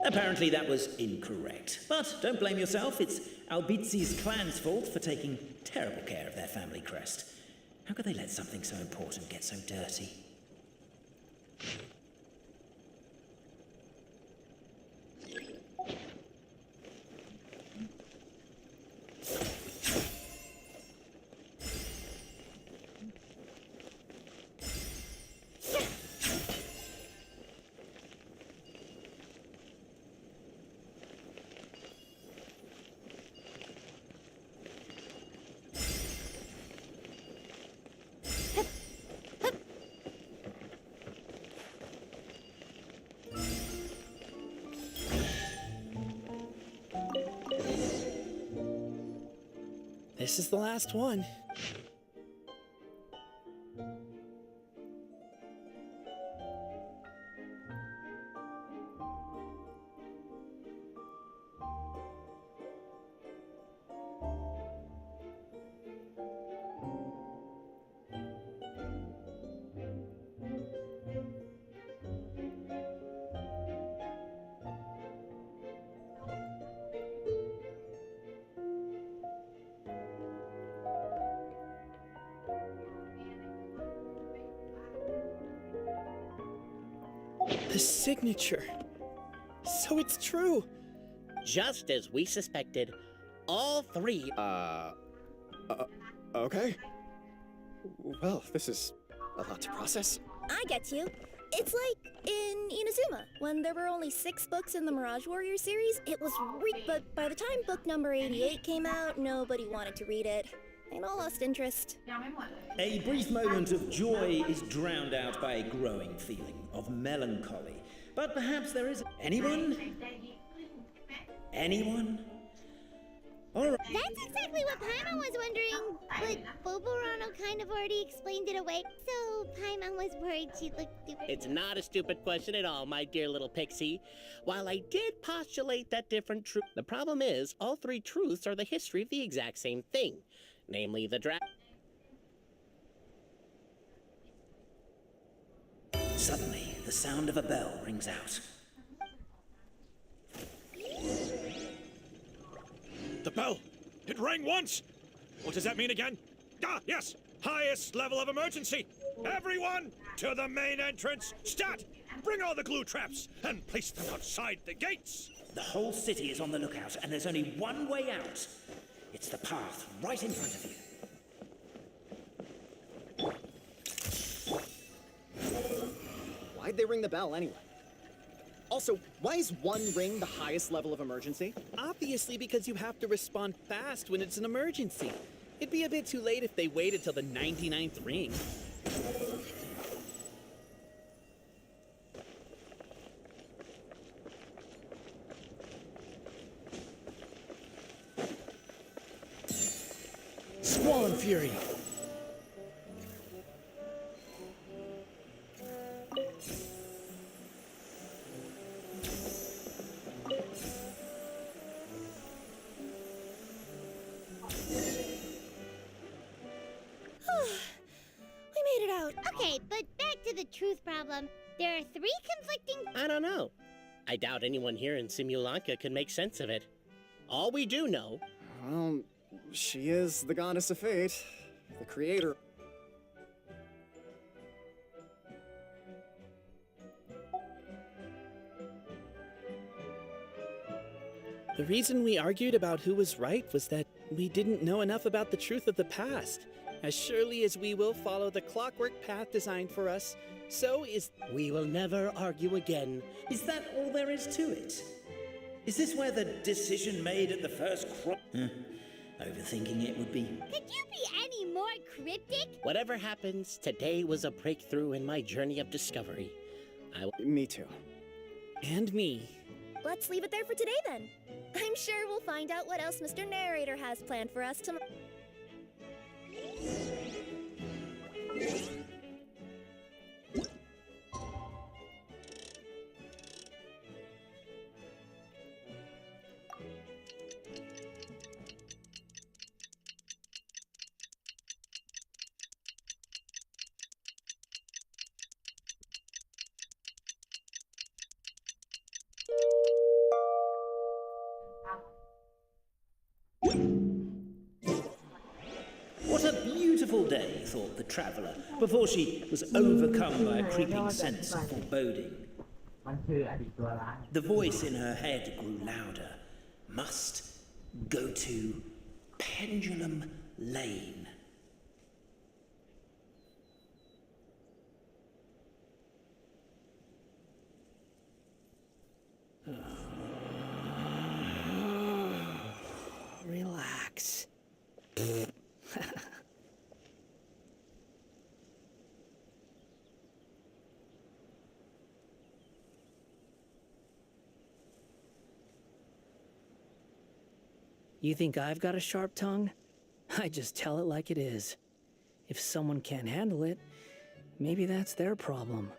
Apparently that was incorrect. But don't blame yourself, it's Albizi's clan's fault for taking terrible care of their family crest. How could they let something so important get so dirty? This is the last one. The signature. So it's true. Just as we suspected, all three... Okay. Well, this is a lot to process. I get you. It's like in Inazuma, when there were only 6 books in the Mirage Warrior series, it was but by the time book number 88 came out, nobody wanted to read it. They all lost interest. A brief moment of joy is drowned out by a growing feeling of melancholy. But perhaps there is... Anyone? Anyone? All right. That's exactly what Paimon was wondering, but Boborano kind of already explained it away, so Paimon was worried she'd look stupid. It's not a stupid question at all, my dear little pixie. While I did postulate that different truth, the problem is all 3 truths are the history of the exact same thing, namely the Suddenly, the sound of a bell rings out. The bell! It rang once! What does that mean again? Ah, yes! Highest level of emergency! Everyone, to the main entrance! Stat! Bring all the glue traps and place them outside the gates! The whole city is on the lookout, and there's only one way out. It's the path right in front of you. Why'd they ring the bell anyway? Also, why is 1 ring the highest level of emergency? Obviously because you have to respond fast when it's an emergency. It'd be a bit too late if they waited till the 99th ring. Squall Fury! Okay, but back to the truth problem. There are 3 conflicting... I don't know. I doubt anyone here in Simulanka can make sense of it. All we do know... Well, she is the goddess of fate, the creator. The reason we argued about who was right was that we didn't know enough about the truth of the past. As surely as we will follow the clockwork path designed for us, so is... We will never argue again. Is that all there is to it? Is this where the decision made at the first Overthinking it would be... Could you be any more cryptic? Whatever happens, today was a breakthrough in my journey of discovery. Me too. And me. Let's leave it there for today then. I'm sure we'll find out what else Mr. Narrator has planned for us tomorrow. What a beautiful day, thought the traveller, before she was overcome by a creeping sense of foreboding. The voice in her head grew louder. Must go to Pendulum Lane. Relax. You think I've got a sharp tongue? I just tell it like it is. If someone can't handle it, maybe that's their problem.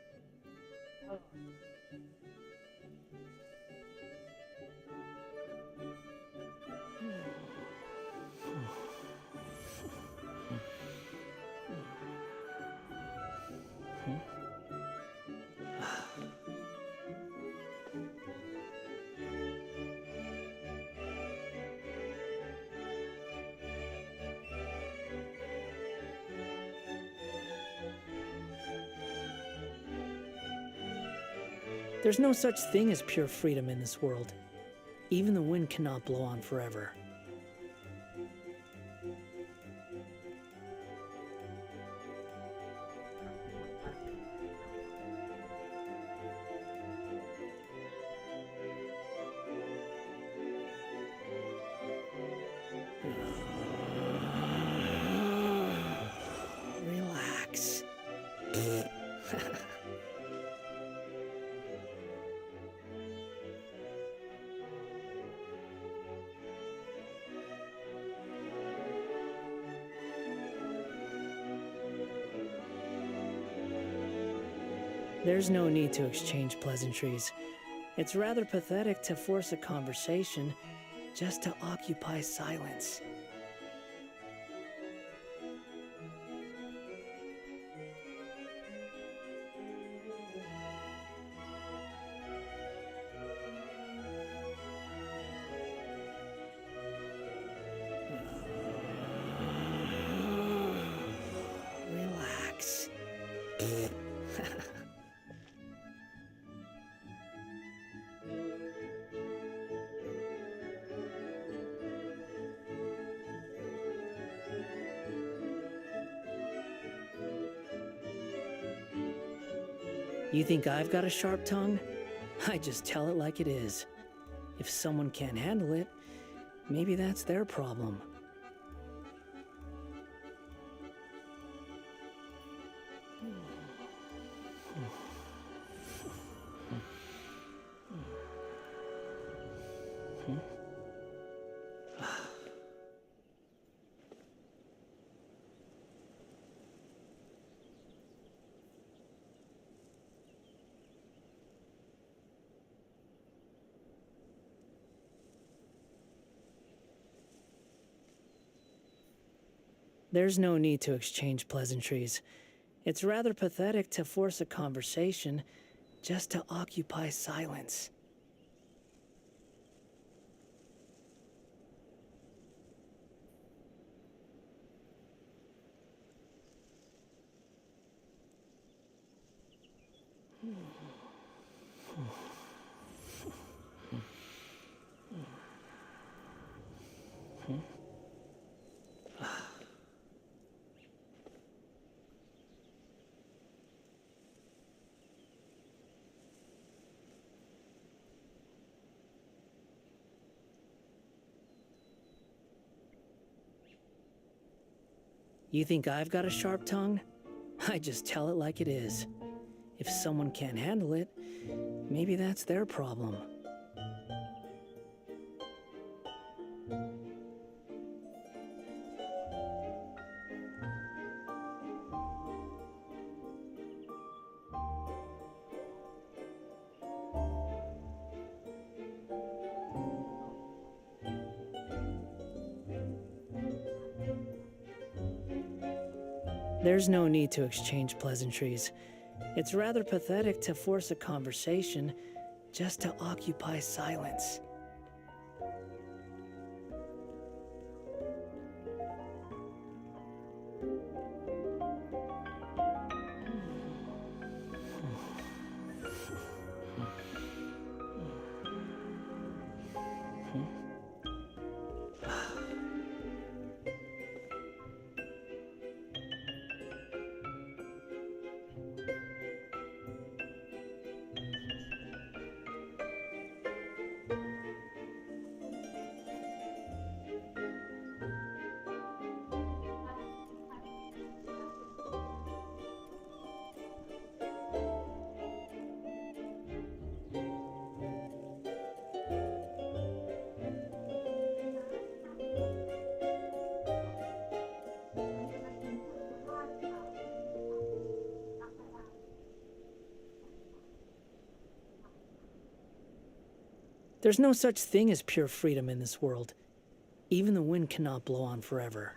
There's no such thing as pure freedom in this world. Even the wind cannot blow on forever. Relax. There's no need to exchange pleasantries. It's rather pathetic to force a conversation just to occupy silence. Relax. You think I've got a sharp tongue? I just tell it like it is. If someone can't handle it, maybe that's their problem. There's no need to exchange pleasantries. It's rather pathetic to force a conversation just to occupy silence. You think I've got a sharp tongue? I just tell it like it is. If someone can't handle it, maybe that's their problem. There's no need to exchange pleasantries. It's rather pathetic to force a conversation just to occupy silence. There's no such thing as pure freedom in this world. Even the wind cannot blow on forever.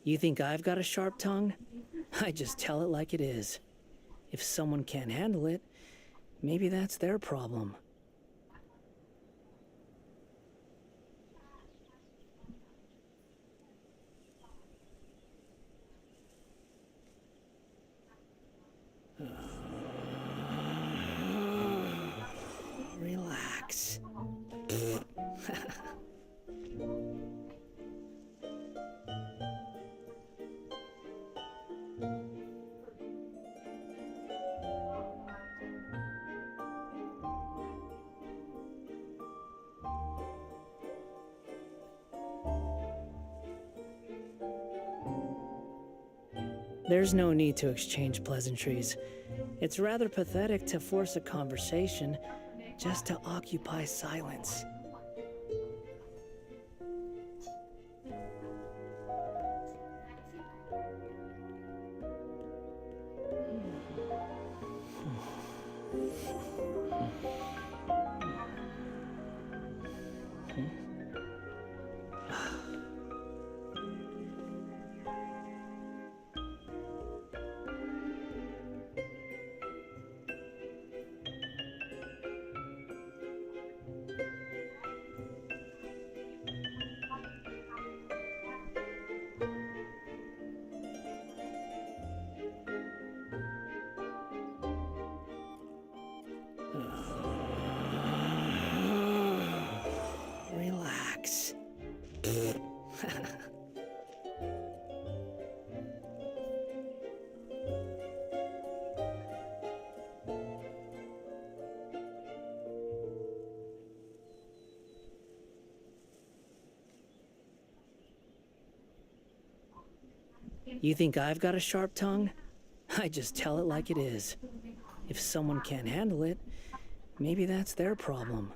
You think I've got a sharp tongue? I just tell it like it is. If someone can't handle it, maybe that's their problem. Relax. There's no need to exchange pleasantries. It's rather pathetic to force a conversation just to occupy silence. Relax. You think I've got a sharp tongue? I just tell it like it is. If someone can't handle it, maybe that's their problem.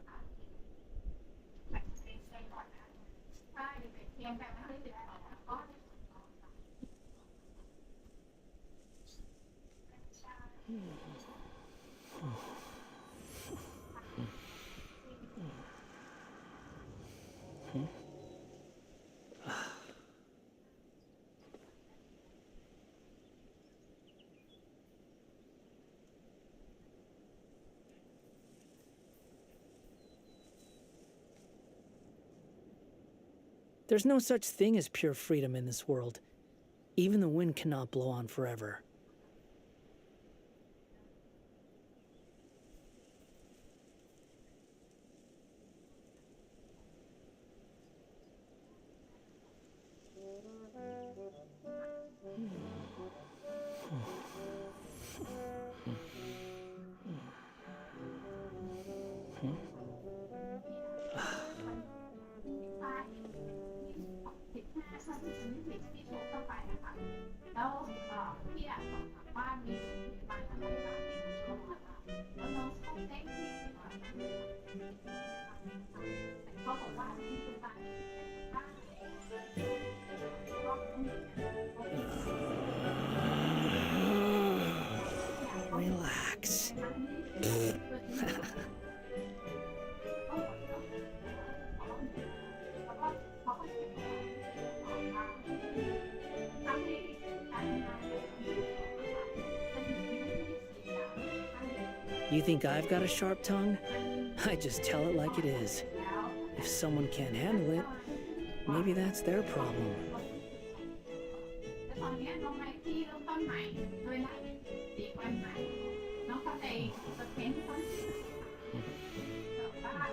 There's no such thing as pure freedom in this world. Even the wind cannot blow on forever. Relax. You think I've got a sharp tongue? I just tell it like it is. If someone can't handle it, maybe that's their problem. ตอนนี้น้องไมค์ที่เริ่มต้นใหม่โดยนัดตีวันใหม่น้องเข้าใจสเปนต้นบ้าน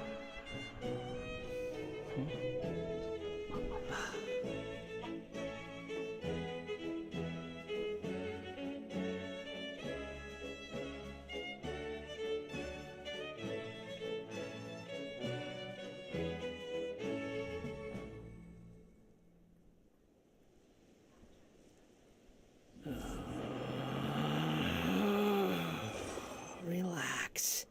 Relax.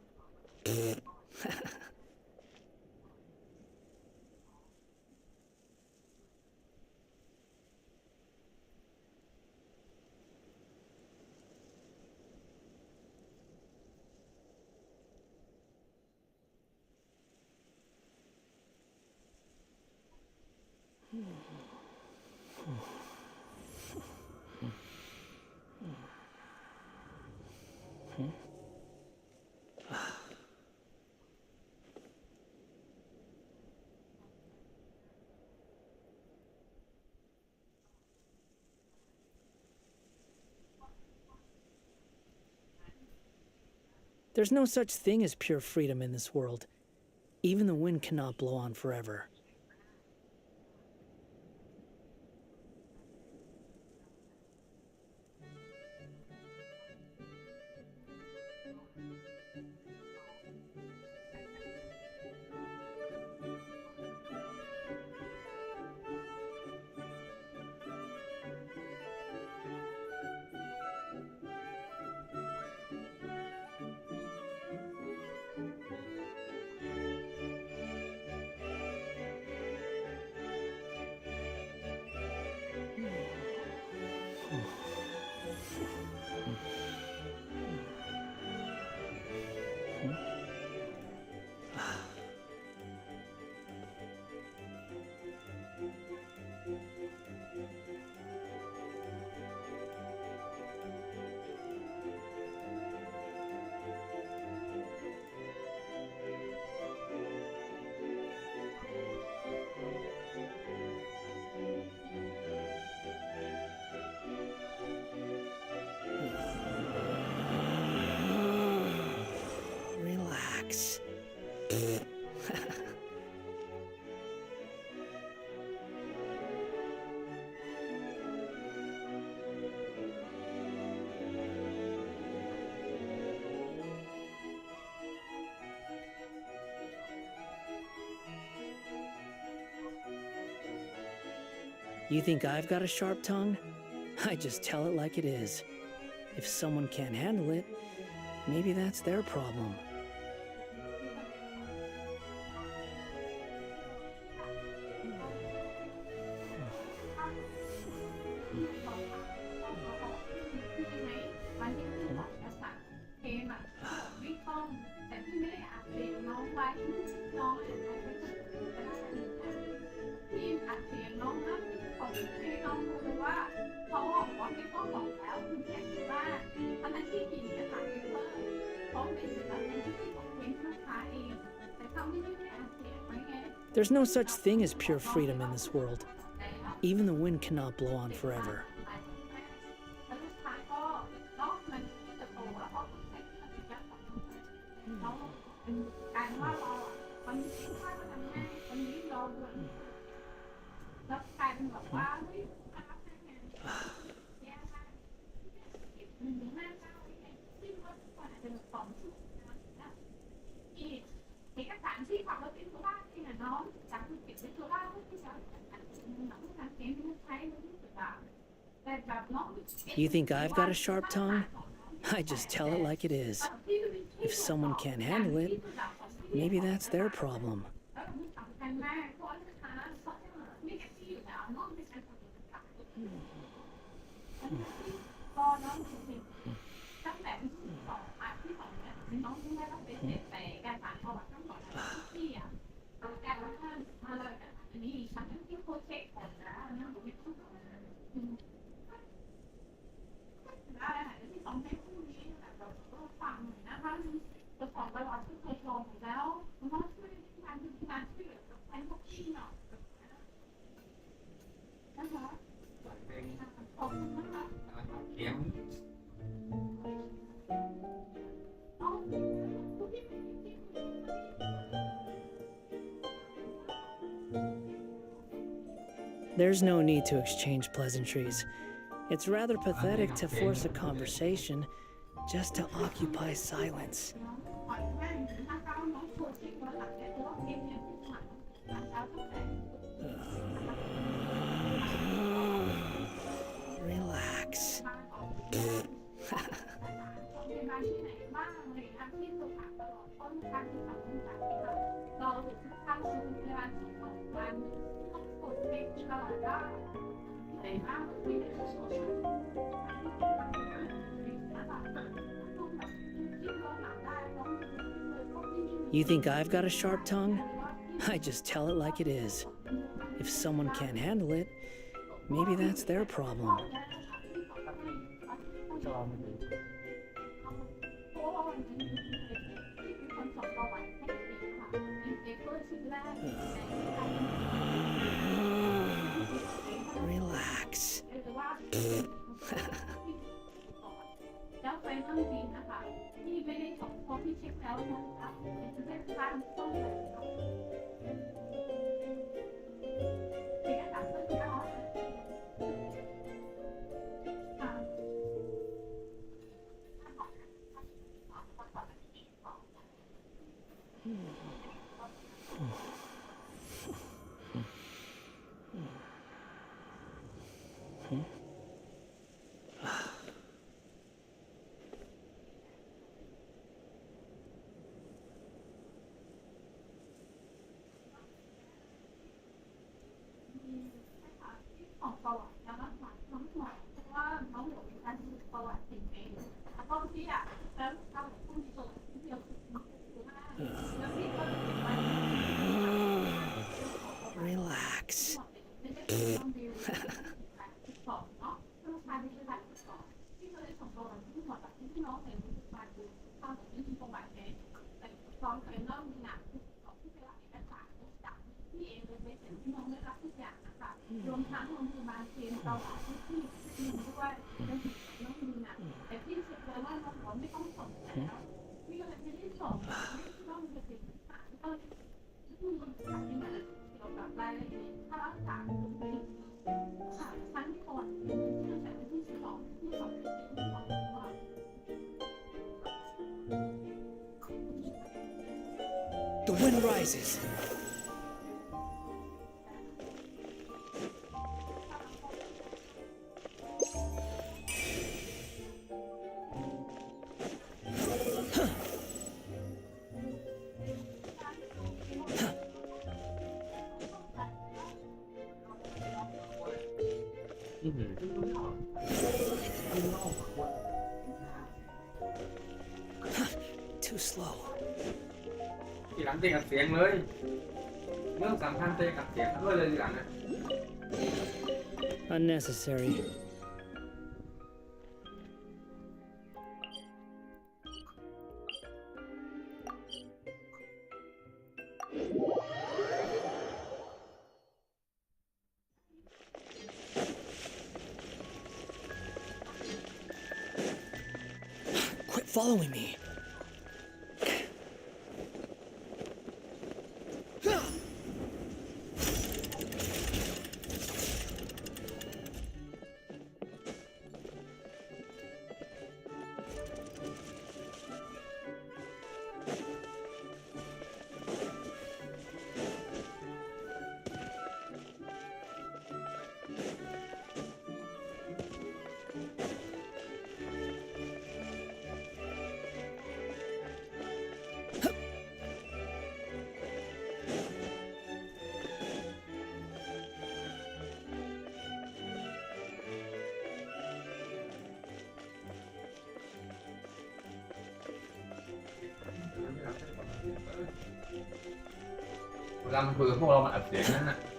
There's no such thing as pure freedom in this world. Even the wind cannot blow on forever. Relax. You think I've got a sharp tongue? I just tell it like it is. If someone can't handle it, maybe that's their problem. There's no such thing as pure freedom in this world. Even the wind cannot blow on forever. แล้วสุดท้ายก็น้องมันจะโตแล้วก็ใส่เป็นยักษ์ของน้องเป็นการว่าเราวันนี้ถ้าเราทำง่ายวันนี้เราเดินแล้วกลายเป็นแบบว่าเฮ้ยมารับงานแย่มาก1-5 ที่รถก่อนอาจจะ2 ชั่วโมงนะอีกเอกสารที่ขับรถเป็นตัวบ้านที่น่ะน้องจากภูเก็ตเป็นตัวบ้านที่จะน้องเกณฑ์ที่ใช้รู้สึกแต่แบบน้อง You think I've got a sharp tongue? I just tell it like it is. If someone can't handle it, maybe that's their problem. แล้วมันสำคัญมากเพราะลูกค้าไม่แค่ที่อยู่แล้วน้องไม่ใช่คนอื่นค่ะก็น้องถึงตั้งแต่ที่2ที่2เนี่ยน้องที่ได้รับเป็นแต่การผ่านประวัติทั้งหมดที่อ่ะการว่ามาเลยอันนี้ฉันที่โคเช็คก่อนนะนะผมไม่ต้องได้ค่ะที่2ให้คู่นี้แบบเราฟังนะคะจะของประวัติที่เคยลงแล้วมันก็ช่วยงานช่วยเหลือแทนพวกพี่เนาะนะคะขอบคุณนะคะเขียง There's no need to exchange pleasantries. It's rather pathetic to force a conversation just to occupy silence. Relax. 'You think I've got a sharp tongue? I just tell it like it is. If someone can't handle it, maybe that's their problem. Relax. แล้วไปเรื่องจริงนะคะที่ไม่ได้ส่งพอที่เช็คแล้วนะคะจะได้สร้างต้นแบบเอกสารเพื่อที่เขาของประวัติแล้วก็ทั้งหมดเพราะว่าน้องหลวงมีการสืบประวัติสิ่งเองแล้วก็ที่อ่ะแล้วทำผู้มีส่วนที่เดียวคือว่าแล้วที่ก็จะเป็นวัน Relax. ไม่ได้ต้องดิวสองเนาะลูกชายที่ได้สองที่เคยส่งประวัติที่หมดแบบที่น้องเห็นมาดูข้าวแบบไม่มีประวัติเลยแต่ตอนเคยเริ่มมีหนักของที่ไปรับเอกสารจากที่เองเลยไม่เห็นที่น้องได้รับทุกอย่างนะคะรวมทั้งโรงพยาบาลเตรียมประวัติที่ด้วยแล้วน้องมีหนักแต่พี่เช็คเลยว่าน้องบอกไม่ต้องส่งแล้วพี่ก็เลยไม่ได้ส่งไม่ต้องไปติดต่างก็ที่มันขายที่มันเกี่ยวกับรายละเอียดค่ารักษาชั้นก่อนตั้งแต่วันที่12ที่2ที่2ว่า The wind rises. Too slow. ทีหลังเตะกับเสียงเลยเรื่องสำคัญเตะกับเสียงด้วยเลยทีหลังนะ Unnecessary. following me.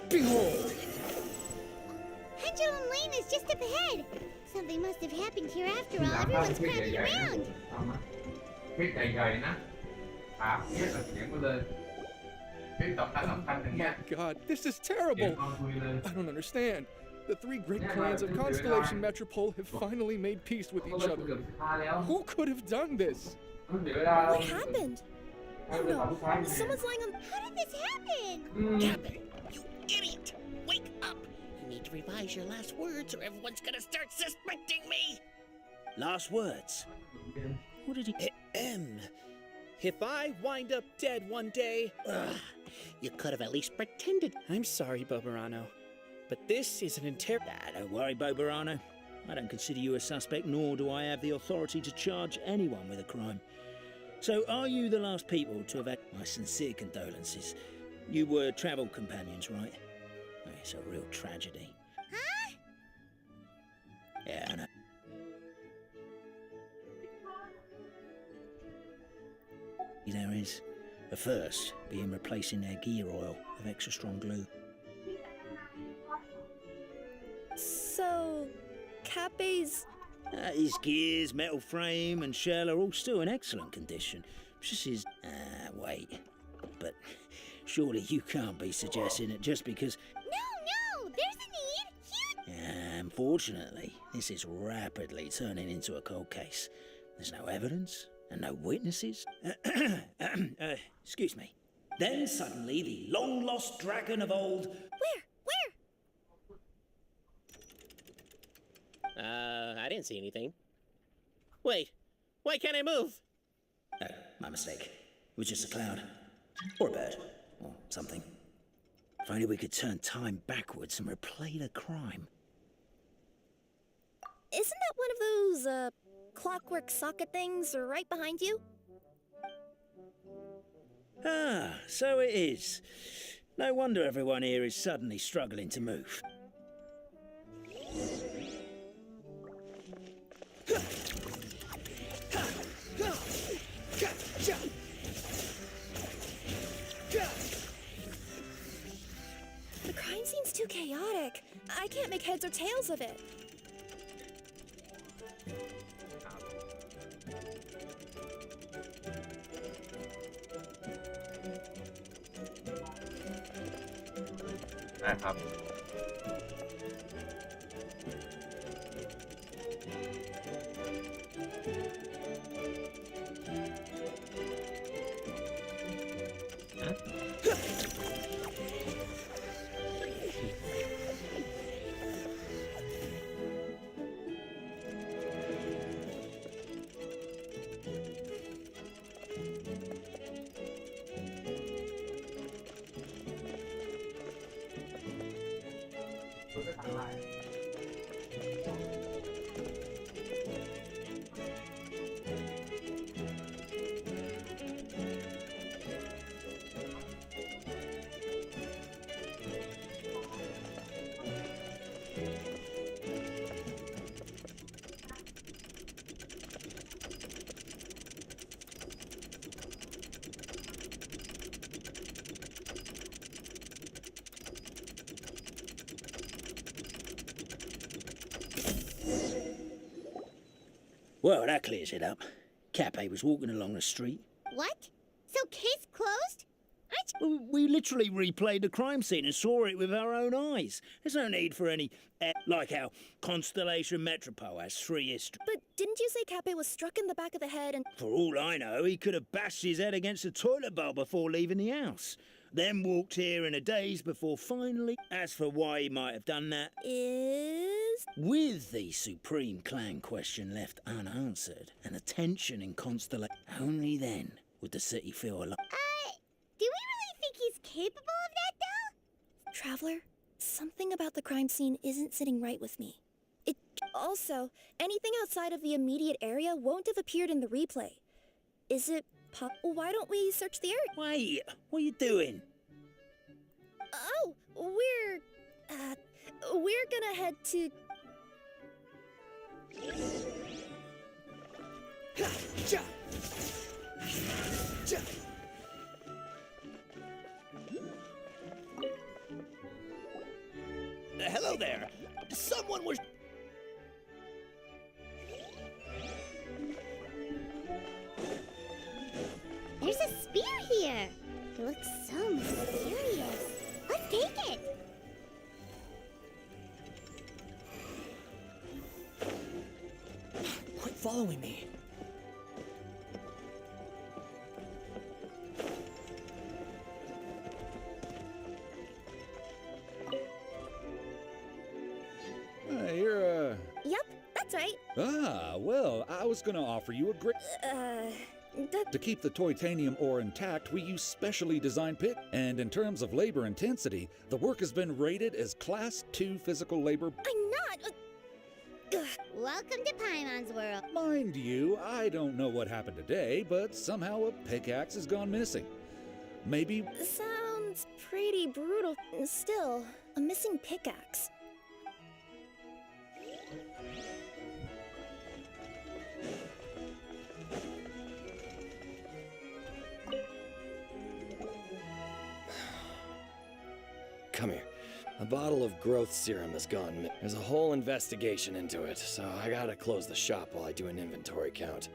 Behold! Pendulum Lane is just up ahead. Something must have happened here after all. Everyone's crowded around. คลิปใหญ่ๆนะถามเรียกเสียงไปเลยคลิปสำคัญอย่างเงี้ย God, this is terrible. I don't understand. The three great clans of Constellation Metropole have finally made peace with each other. Who could have done this? What happened? Oh no, someone's lying on. How did this happen? Captain, you idiot! Wake up! You need to revise your last words or everyone's gonna start suspecting me! Last words? What did he... If I wind up dead one day... You could have at least pretended. I'm sorry, Bobarano, but this is an don't worry, Bobarano. I don't consider you a suspect, nor do I have the authority to charge anyone with a crime. So, are you the last people to have had my sincere condolences? You were travel companions, right? It's a real tragedy. Huh? Yeah, I know. There is. The first being replacing their gear oil with extra strong glue. So, Cape's... His gears, metal frame and shell are all still in excellent condition. Just his... wait. But surely you can't be suggesting it just because... No, there's a need. Huge... Unfortunately, this is rapidly turning into a cold case. There's no evidence and no witnesses. Excuse me. Then suddenly the long-lost dragon of old... Where? I didn't see anything. Wait, why can't I move? Oh, my mistake. It was just a cloud. Or a bird. Or something. If only we could turn time backwards and replay the crime. Isn't that one of those, clockwork socket things right behind you? Ah, so it is. No wonder everyone here is suddenly struggling to move. The crime scene's too chaotic. I can't make heads or tails of it. Well, that clears it up. Cape was walking along the street. What? So case closed? We literally replayed the crime scene and saw it with our own eyes. There's no need for any, like how Constellation Metropole has 3 history. But didn't you say Cappe was struck in the back of the head and... For all I know, he could have bashed his head against a toilet bowl before leaving the house. Then walked here in a daze before finally... As for why he might have done that... Is... With the Supreme Clan question left unanswered and the tension in Constellation, only then would the city feel alive. Do we really think he's capable of that, though? Traveler, something about the crime scene isn't sitting right with me. It... Also, anything outside of the immediate area won't have appeared in the replay. Is it... Why don't we search the area? Wait, what are you doing? Oh, we're gonna head to... Hello there. Someone was... There's a spear here. It looks so mysterious. Let's take it. Quit following me. You're, Yep, that's right. Ah, well, I was gonna offer you a great... To keep the titanium ore intact, we use specially designed pick. And in terms of labor intensity, the work has been rated as Class 2 physical labor. I'm not... Welcome to Paimon's world. Mind you, I don't know what happened today, but somehow a pickaxe has gone missing. Maybe... Sounds pretty brutal. Still, a missing pickaxe. Come here. A bottle of growth serum has gone. There's a whole investigation into it, so I gotta close the shop while I do an inventory count.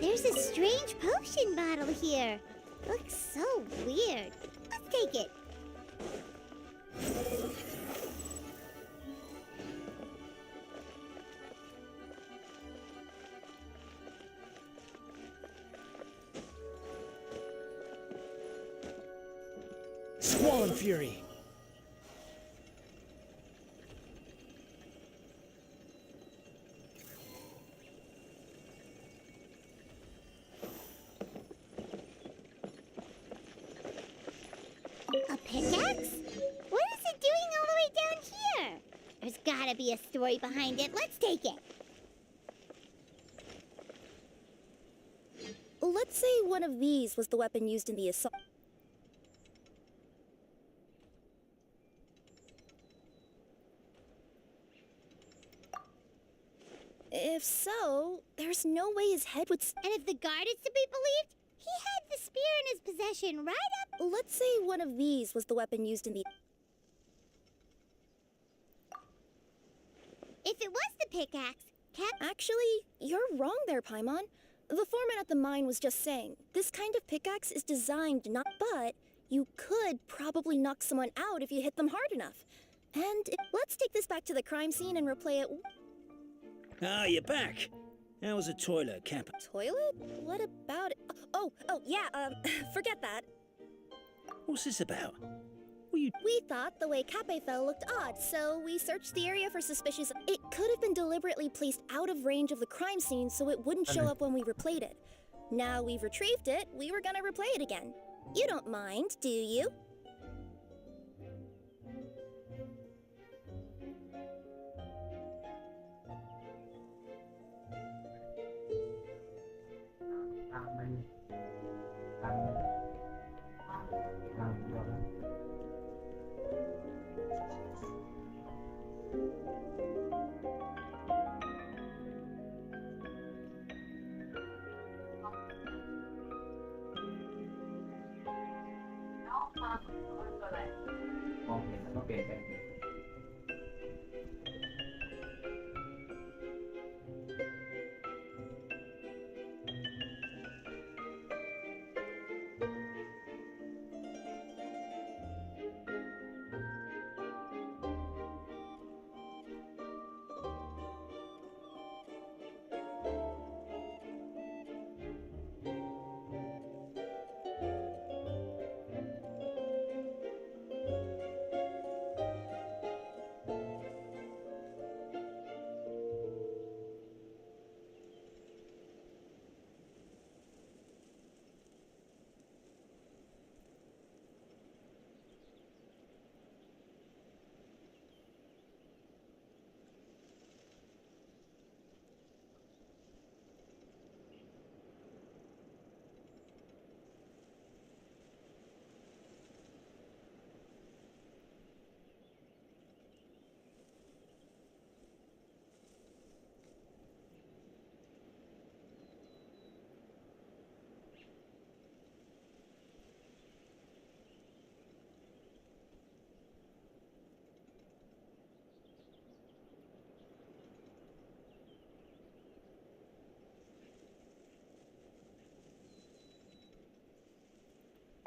There's a strange potion bottle here. Looks so weird. Let's take it. Squall Fury. A pickaxe? What is it doing all the way down here? There's gotta be a story behind it. Let's take it. Let's say one of these was the weapon used in the assault. If so, there's no way his head would... And if the guard is to be believed, he had the spear in his possession right up... Let's say one of these was the weapon used in the... If it was the pickaxe, Actually, you're wrong there, Paimon. The foreman at the mine was just saying, this kind of pickaxe is designed not... But you could probably knock someone out if you hit them hard enough. And let's take this back to the crime scene and replay it... Ah, you're back. How was the toilet, Kappa? Toilet? What about it? Oh, yeah, forget that. What's this about? We thought the way Cappe fell looked odd, so we searched the area for suspicious... It could have been deliberately placed out of range of the crime scene so it wouldn't show up when we replayed it. Now we've retrieved it, we were gonna replay it again. You don't mind, do you? มองเห็นแล้วก็เปลี่ยนไป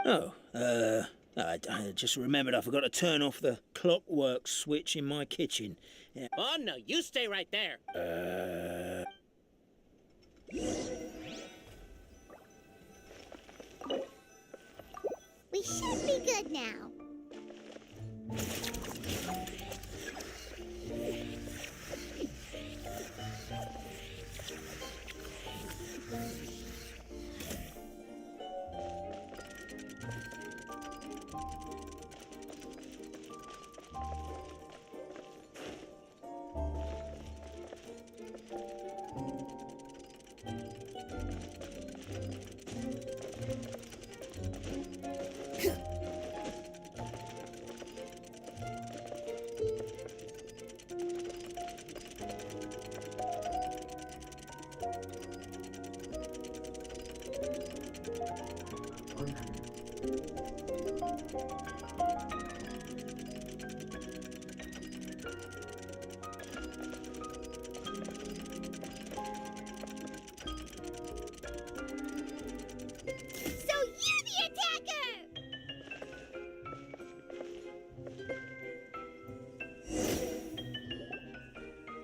Oh, I just remembered I forgot to turn off the clockwork switch in my kitchen. Yeah. Oh, no, you stay right there. We should be good now.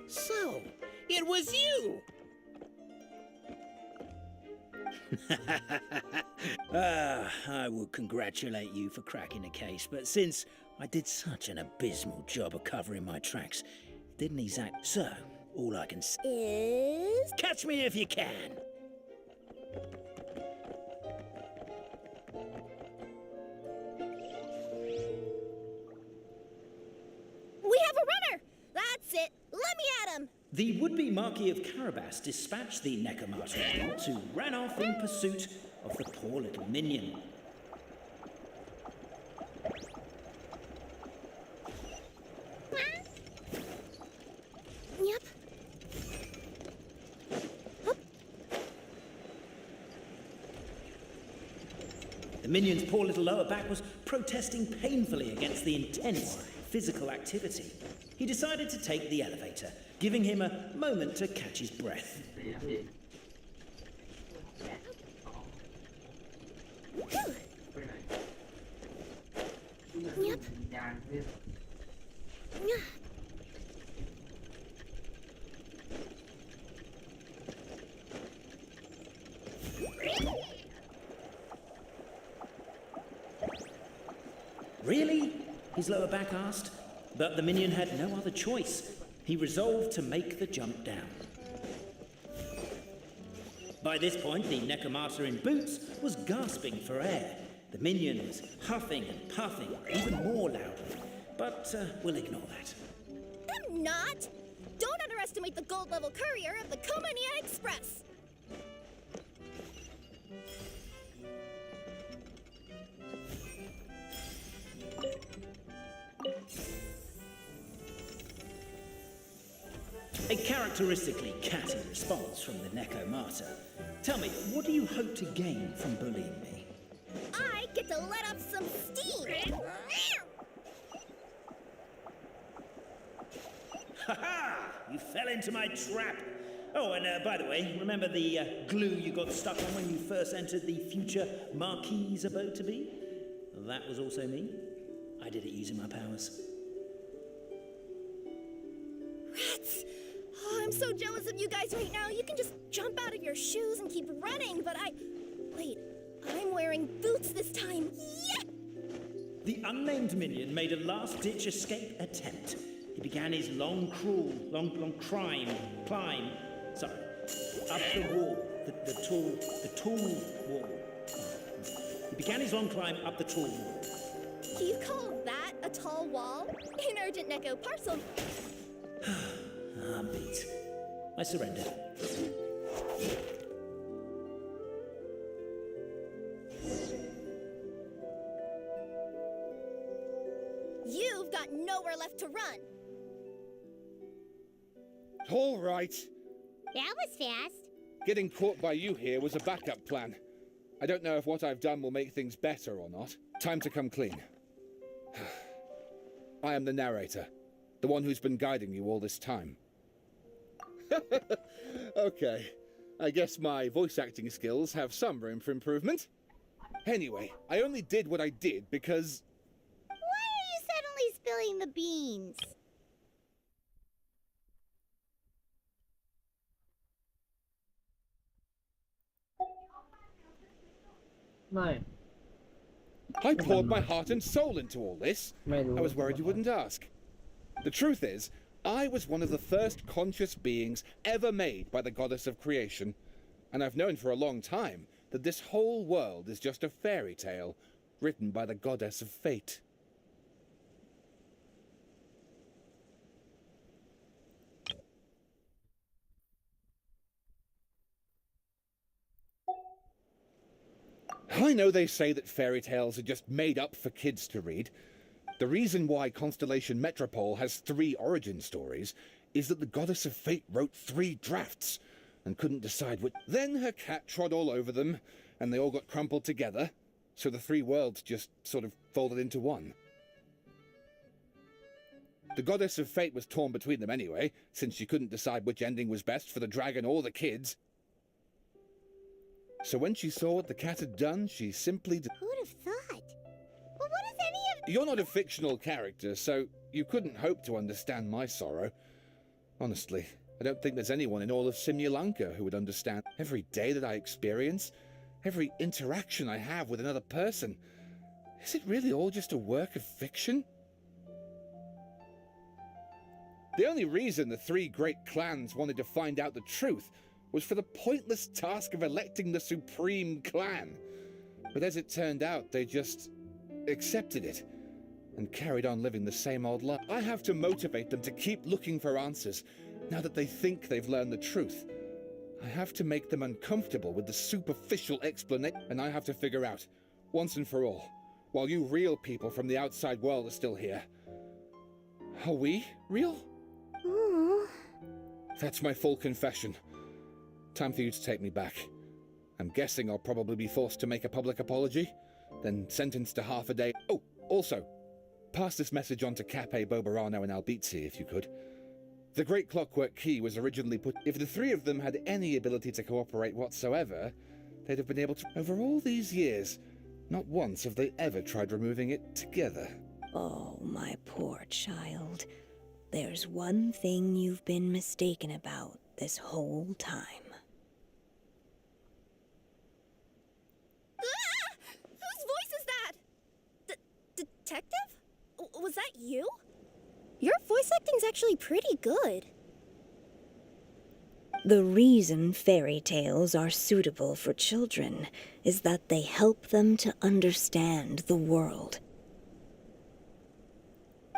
So, it was you! I would congratulate you for cracking the case, but since I did such an abysmal job of covering my tracks, didn't exact. So, all I can say is catch me if you can. We have a runner! That's it! Let me at him! The would-be Marquis of Carabas dispatched the Necromancer who ran off in pursuit of the poor little minion. Yep. The minion's poor little lower back was protesting painfully against the intense physical activity. He decided to take the elevator, giving him a moment to catch his breath. Yep. Really? His lower back asked. But the minion had no other choice. He resolved to make the jump down. By this point, the Necromancer in boots was gasping for air. The minion was huffing and puffing, even more loudly. But we'll ignore that. I'm not! Don't underestimate the gold-level courier of the Komania Express! A characteristically catty response from the Necromancer. Tell me, what do you hope to gain from bullying me? I get to let off some steam. Ha-ha! You fell into my trap. Oh, and by the way, remember the glue you got stuck on when you first entered the future Marquis's abode to be? That was also me. I did it using my powers. Rats! Oh, I'm so jealous of you guys right now. You can just jump out of your shoes and keep running, but Wait, I'm wearing boots this time. Yeah! The unnamed minion made a last-ditch escape attempt. He began his long climb, up the wall, the tall wall. He began his long climb up the tall wall. Do you call that a tall wall? An urgent Neko parcel. Beat. I surrender. You've got nowhere left to run. All right. That was fast. Getting caught by you here was a backup plan. I don't know if what I've done will make things better or not. Time to come clean. I am the narrator, the one who's been guiding you all this time. Okay, I guess my voice acting skills have some room for improvement. Anyway, I only did what I did because... Why are you suddenly spilling the beans? I poured my heart and soul into all this. I was worried you wouldn't ask. The truth is, I was one of the first conscious beings ever made by the goddess of creation, and I've known for a long time that this whole world is just a fairy tale written by the goddess of fate. I know they say that fairy tales are just made up for kids to read. The reason why Constellation Metropole has 3 origin stories is that the Goddess of Fate wrote 3 drafts and couldn't decide which. Then her cat trod all over them, and they all got crumpled together, so the 3 worlds just sort of folded into one. The Goddess of Fate was torn between them anyway, since she couldn't decide which ending was best for the dragon or the kids. So when she saw what the cat had done, she simply... Who'd have thought? Well, what does any of... You're not a fictional character, so you couldn't hope to understand my sorrow. Honestly, I don't think there's anyone in all of Simulanka who would understand. Every day that I experience, every interaction I have with another person, is it really all just a work of fiction? The only reason the 3 great clans wanted to find out the truth was for the pointless task of electing the supreme clan. But as it turned out, they just accepted it and carried on living the same old life. I have to motivate them to keep looking for answers now that they think they've learned the truth. I have to make them uncomfortable with the superficial explanation, and I have to figure out, once and for all, while you real people from the outside world are still here, are we real? Aww. That's my full confession. Time for you to take me back. I'm guessing I'll probably be forced to make a public apology, then sentenced to half a day. Oh, also, pass this message on to Cape, Bobarano, and Albizzi, if you could. The Great Clockwork Key was originally put... If the 3 of them had any ability to cooperate whatsoever, they'd have been able to... Over all these years, not once have they ever tried removing it together. Oh, my poor child. There's one thing you've been mistaken about this whole time. Whose voice is that? Detective? Was that you? Your voice acting's actually pretty good. The reason fairy tales are suitable for children is that they help them to understand the world.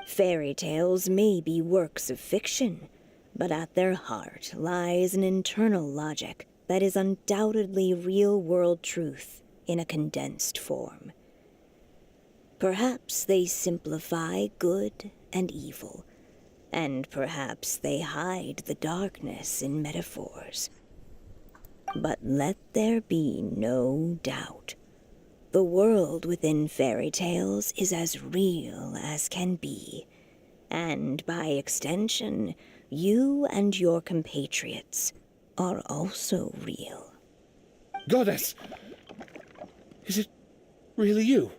Fairy tales may be works of fiction, but at their heart lies an internal logic that is undoubtedly real-world truth in a condensed form. Perhaps they simplify good and evil, and perhaps they hide the darkness in metaphors. But let there be no doubt. The world within fairy tales is as real as can be. And by extension, you and your compatriots are also real. Goddess! Is it really you?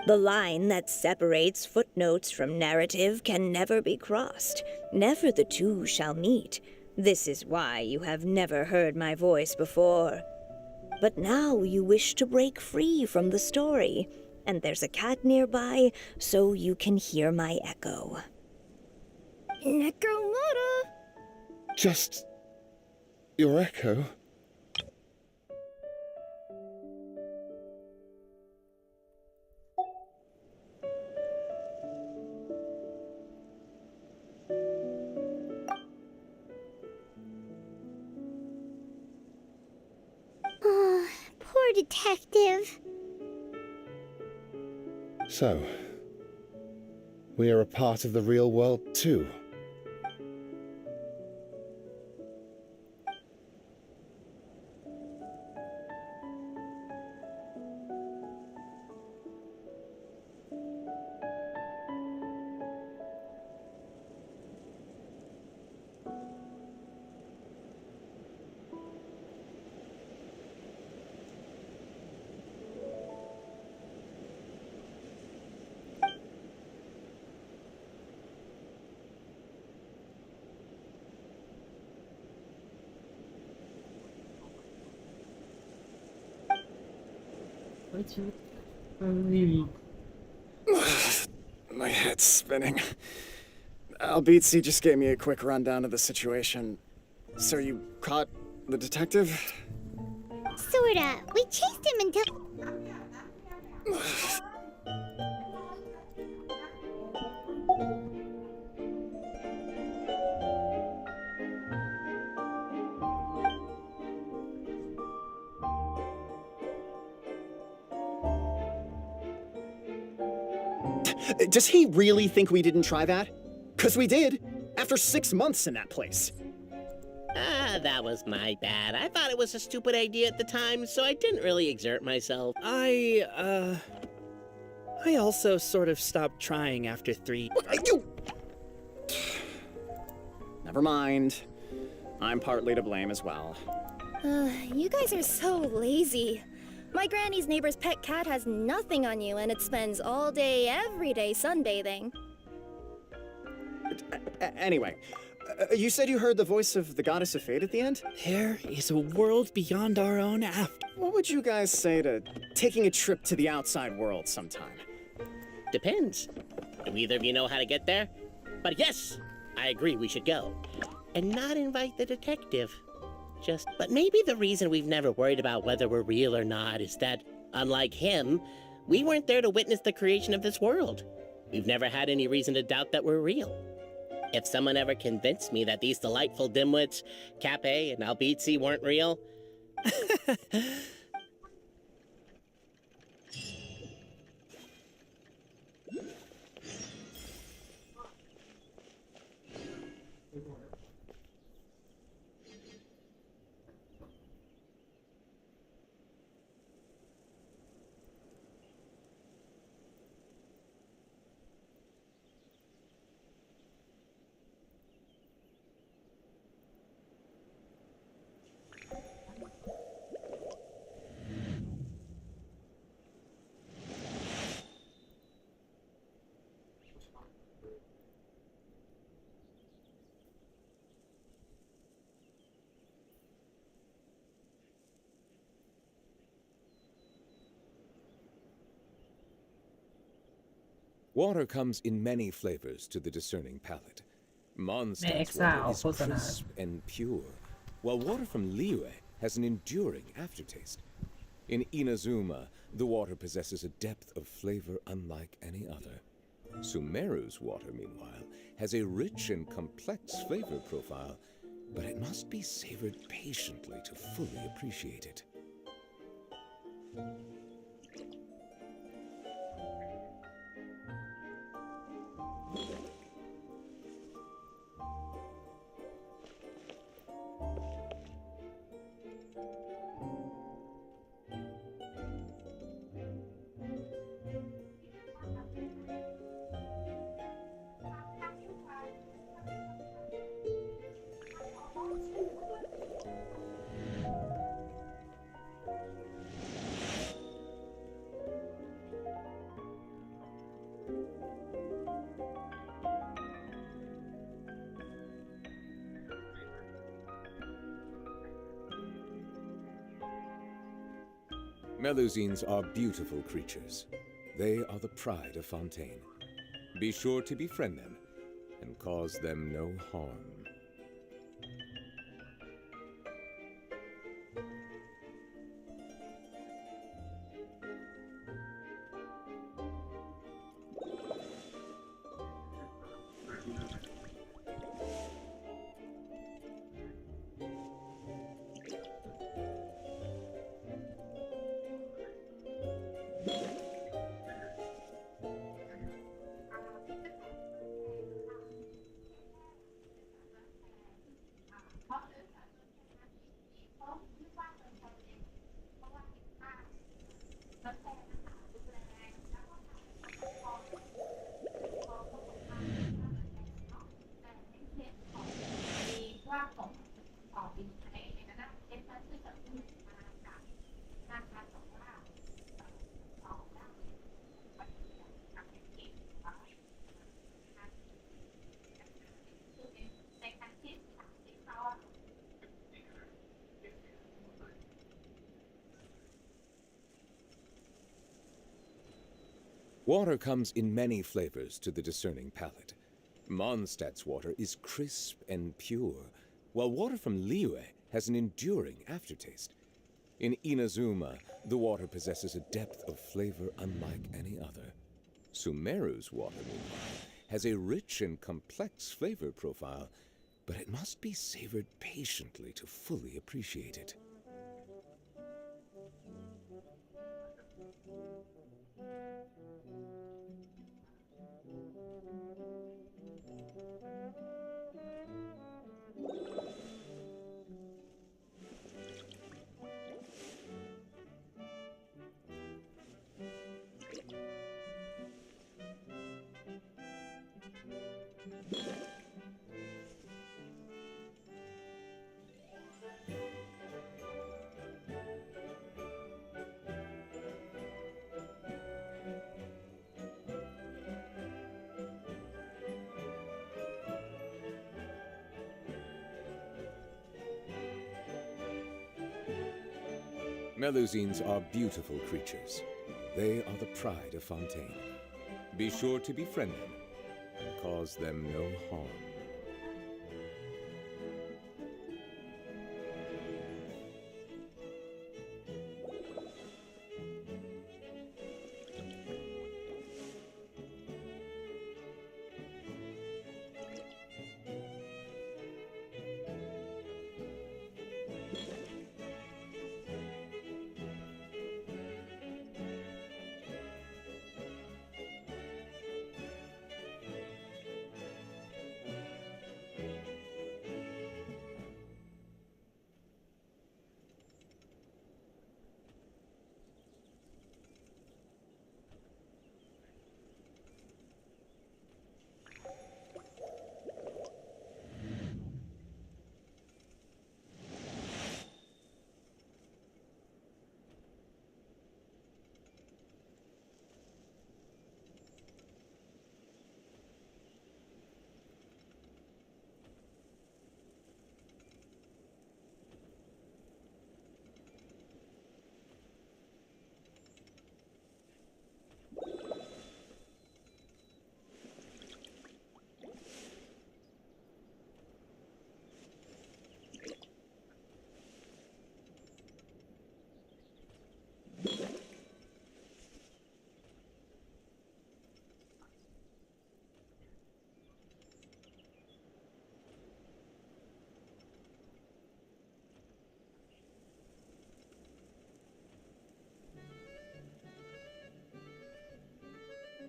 The line that separates footnotes from narrative can never be crossed. Never the two shall meet. This is why you have never heard my voice before. But now you wish to break free from the story, and there's a cat nearby, so you can hear my echo. Necromora! Just your echo? Oh, poor detective. So, we are a part of the real world too. My head's spinning. Albizzi just gave me a quick rundown of the situation. So you caught the detective? Sorta. We chased him until... Does he really think we didn't try that? 'Cause we did, after 6 months in that place. That was my bad. I thought it was a stupid idea at the time, so I didn't really exert myself. I also sort of stopped trying after 3. Never mind. I'm partly to blame as well. You guys are so lazy. My granny's neighbor's pet cat has nothing on you, and it spends all day, every day sunbathing. Anyway, you said you heard the voice of the goddess of fate at the end? There is a world beyond our own after. What would you guys say to taking a trip to the outside world sometime? Depends. Do either of you know how to get there? But yes, I agree we should go. And not invite the detective. But maybe the reason we've never worried about whether we're real or not is that, unlike him, we weren't there to witness the creation of this world. We've never had any reason to doubt that we're real. If someone ever convinced me that these delightful dimwits, Cape and Albizzi, weren't real... Water comes in many flavors to the discerning palate. Mondstadt's exile, water isโฆษณา crisp and pure, while water from Liyue has an enduring aftertaste. In Inazuma, the water possesses a depth of flavor unlike any other. Sumeru's water, meanwhile, has a rich and complex flavor profile, but it must be savored patiently to fully appreciate it. Melusines are beautiful creatures. They are the pride of Fontaine. Be sure to befriend them and cause them no harm. Water comes in many flavors to the discerning palate. Mondstadt's water is crisp and pure, while water from Liyue has an enduring aftertaste. In Inazuma, the water possesses a depth of flavor unlike any other. Sumeru's water, meanwhile, has a rich and complex flavor profile, but it must be savored patiently to fully appreciate it. Melusines are beautiful creatures. They are the pride of Fontaine. Be sure to befriend them and cause them no harm.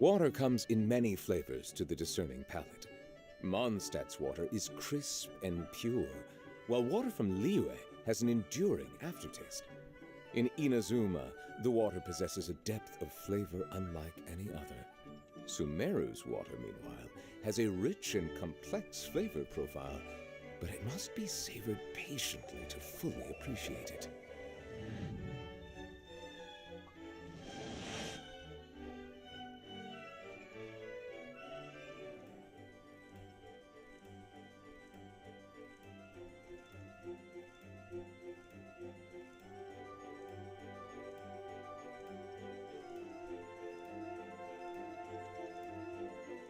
Water comes in many flavors to the discerning palate. Mondstadt's water is crisp and pure, while water from Liyue has an enduring aftertaste. In Inazuma, the water possesses a depth of flavor unlike any other. Sumeru's water, meanwhile, has a rich and complex flavor profile, but it must be savored patiently to fully appreciate it.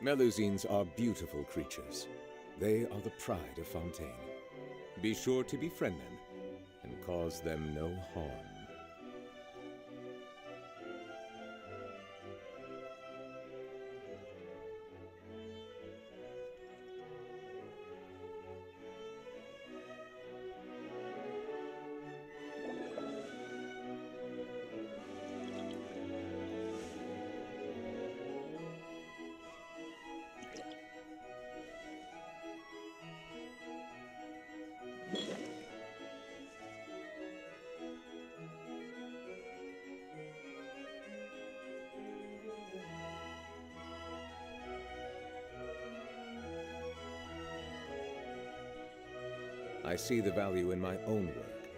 Melusines are beautiful creatures. They are the pride of Fontaine. Be sure to befriend them and cause them no harm. I see the value in my own work,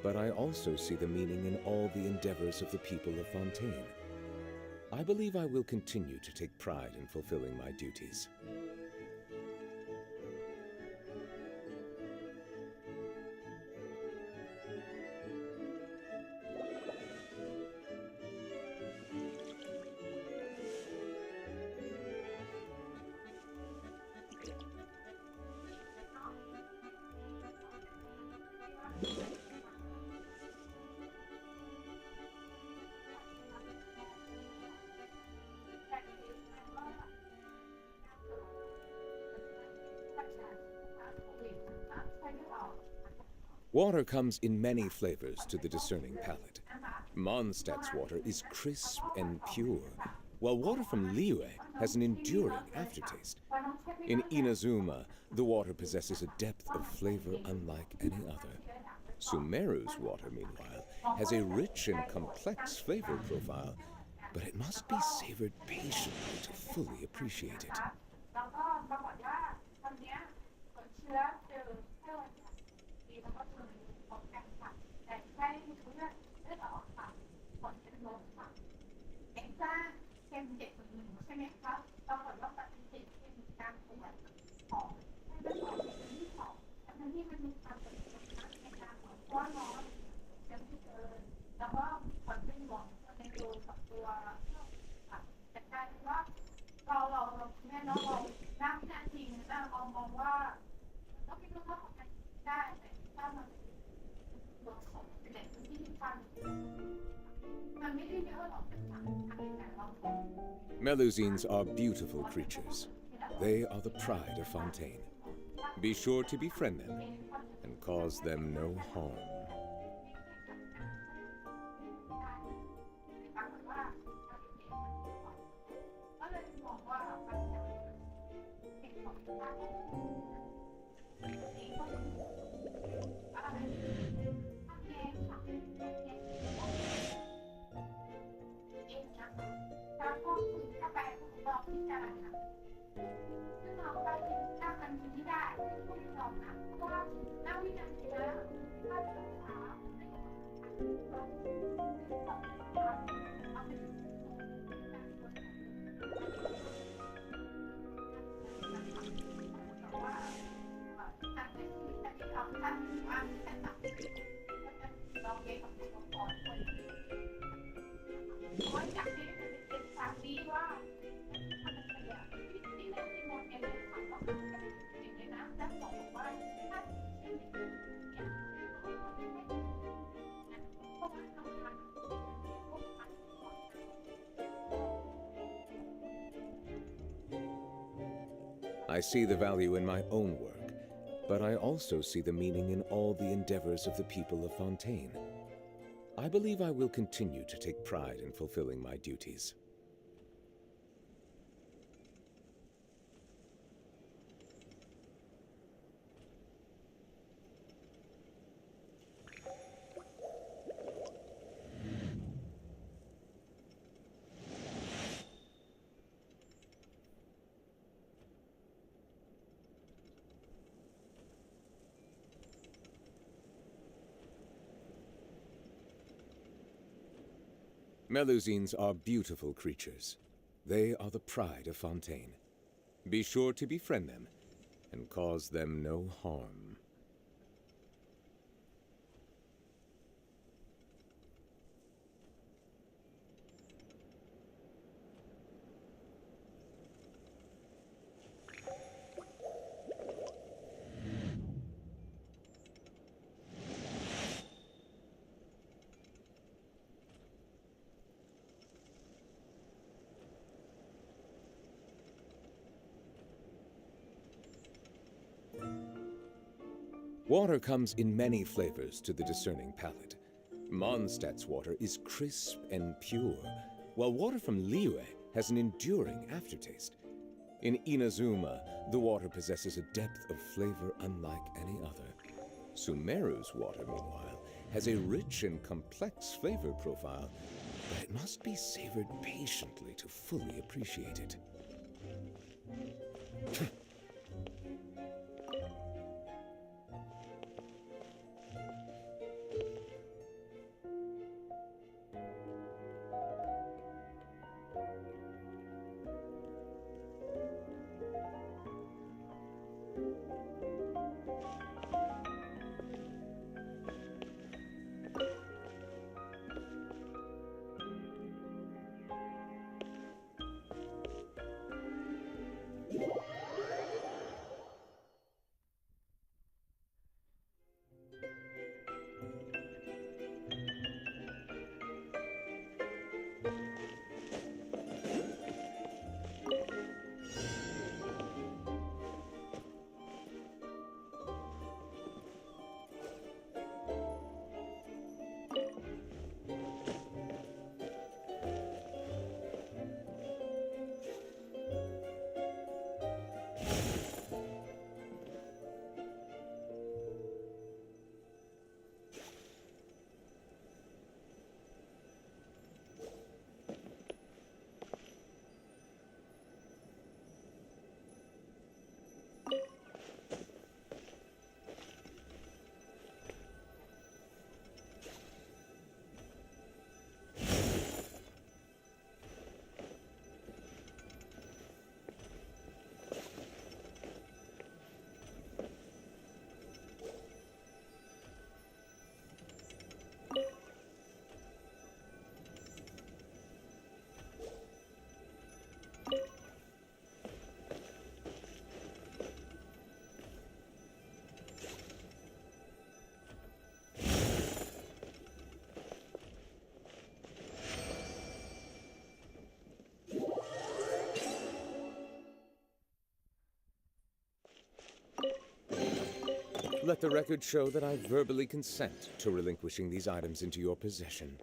but I also see the meaning in all the endeavors of the people of Fontaine. I believe I will continue to take pride in fulfilling my duties. Water comes in many flavors to the discerning palate. Mondstadt's water is crisp and pure, while water from Liyue has an enduring aftertaste. In Inazuma, the water possesses a depth of flavor unlike any other. Sumeru's water, meanwhile, has a rich and complex flavor profile, but it must be savored patiently to fully appreciate it. Melusines are beautiful creatures. They are the pride of Fontaine. Be sure to befriend them and cause them no harm. I see the value in my own work, but I also see the meaning in all the endeavors of the people of Fontaine. I believe I will continue to take pride in fulfilling my duties. Melusines are beautiful creatures. They are the pride of Fontaine. Be sure to befriend them and cause them no harm. Water comes in many flavors to the discerning palate. Mondstadt's water is crisp and pure, while water from Liyue has an enduring aftertaste. In Inazuma, the water possesses a depth of flavor unlike any other. Sumeru's water, meanwhile, has a rich and complex flavor profile, but it must be savored patiently to fully appreciate it. Let the record show that I verbally consent to relinquishing these items into your possession.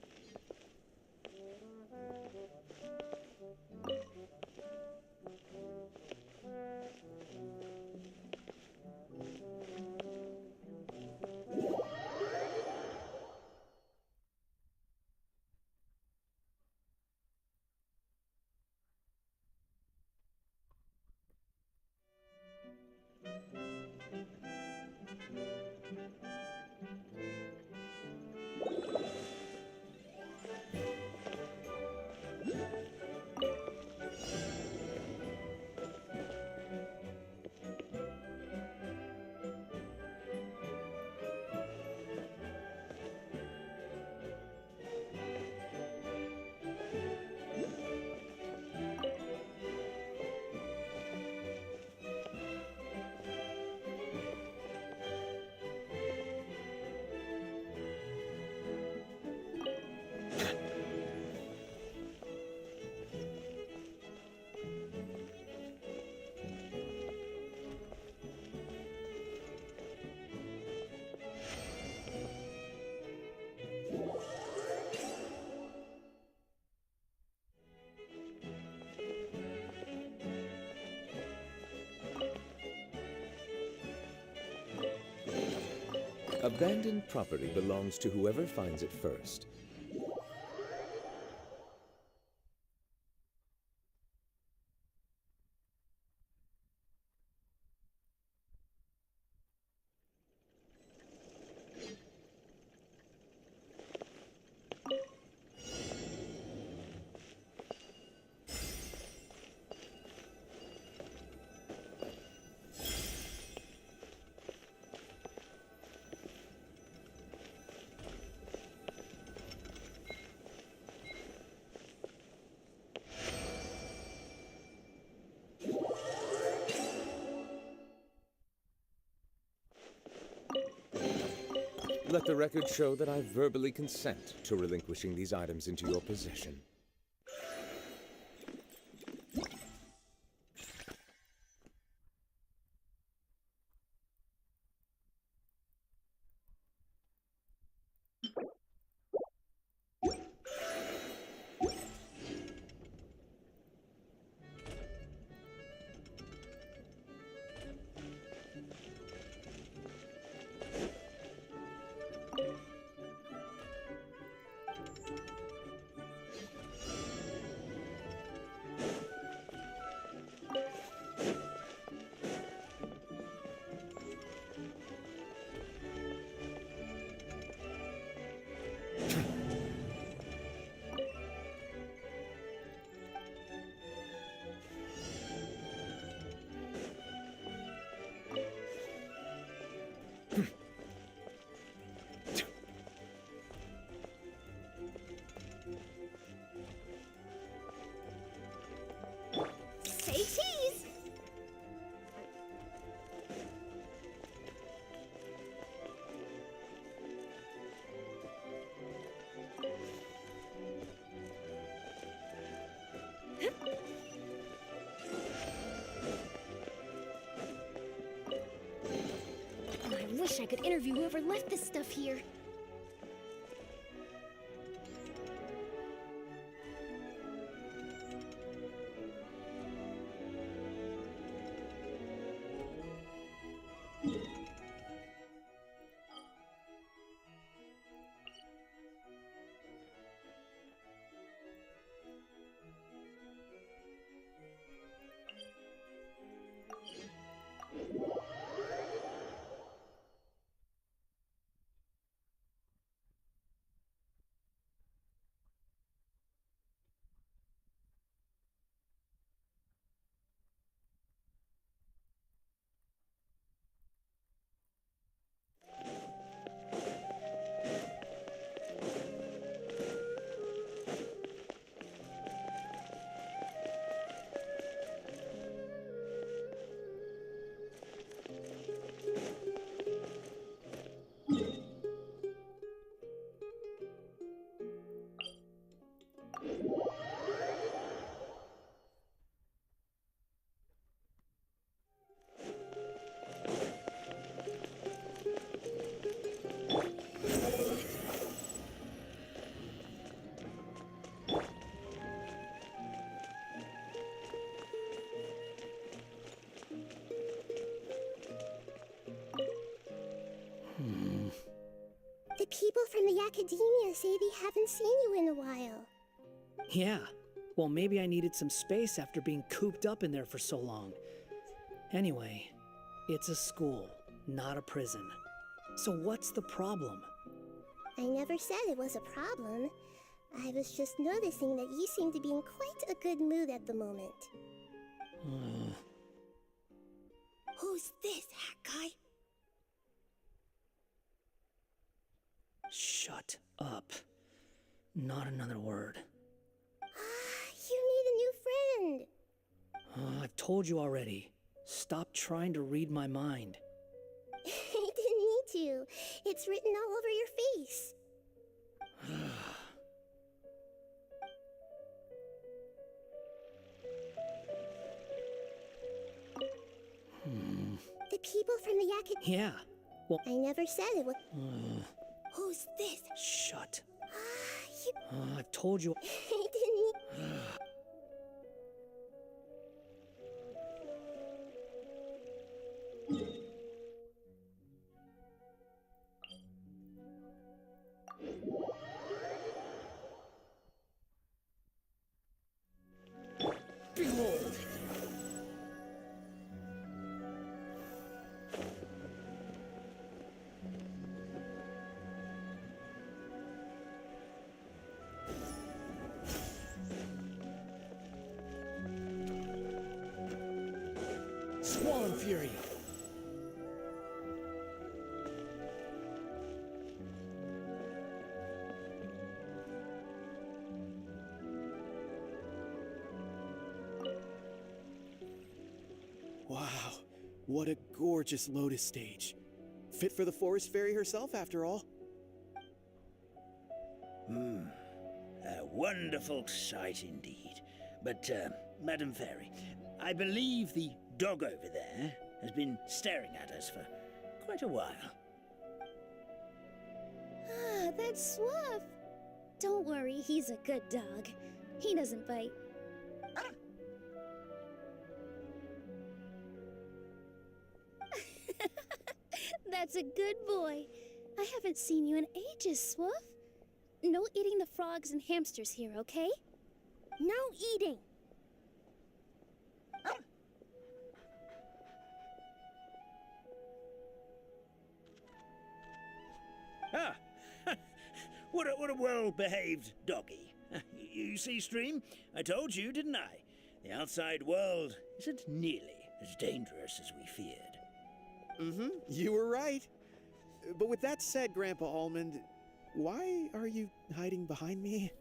Abandoned property belongs to whoever finds it first. Let the record show that I verbally consent to relinquishing these items into your possession. wish I could interview whoever left this stuff here. The people from the academia say they haven't seen you in a while. Yeah, well, maybe I needed some space after being cooped up in there for so long. Anyway, it's a school, not a prison. So what's the problem? I never said it was a problem. I was just noticing that you seem to be in quite a good mood at the moment. Who's this, hat guy? Shut up. Not another word. You need a new friend. I've told you already. Stop trying to read my mind. I didn't need to. It's written all over your face. The people from the academia. Yeah, well, I never said it was. Who's this? Shut. I've told you. I didn't need. Behold! Swan Fury! Wow, what a gorgeous lotus stage. Fit for the forest fairy herself, after all. A wonderful sight indeed. But, Madam Fairy, I believe the dog over there has been staring at us for quite a while. Ah, that's Swaff. Don't worry, he's a good dog. He doesn't bite. That's a good boy. I haven't seen you in ages, Swaff. No eating the frogs and hamsters here, okay? No eating! Ah, what a well-behaved doggy. You see, Stream, I told you, didn't I? The outside world isn't nearly as dangerous as we feared. Mm-hmm, you were right. But with that said, Grandpa Almond, why are you hiding behind me?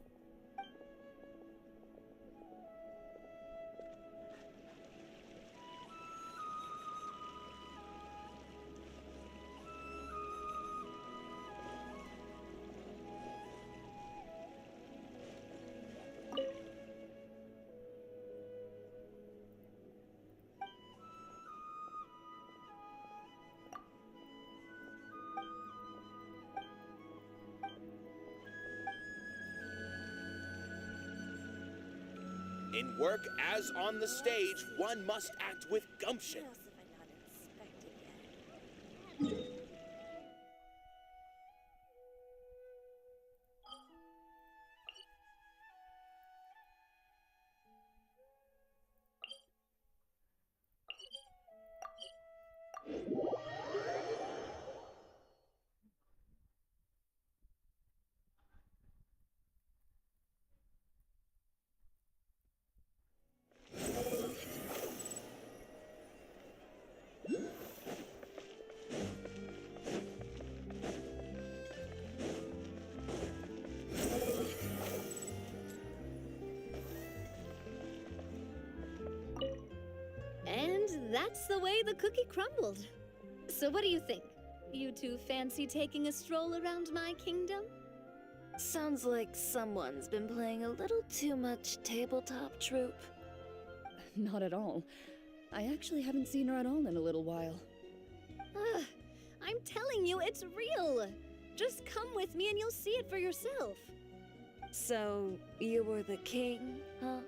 In work as on the stage, one must act with gumption. And that's the way the cookie crumbled. So what do you think? You two fancy taking a stroll around my kingdom? Sounds like someone's been playing a little too much tabletop troop. Not at all. I actually haven't seen her at all in a little while. I'm telling you, it's real. Just come with me and you'll see it for yourself. So, you were the king, huh?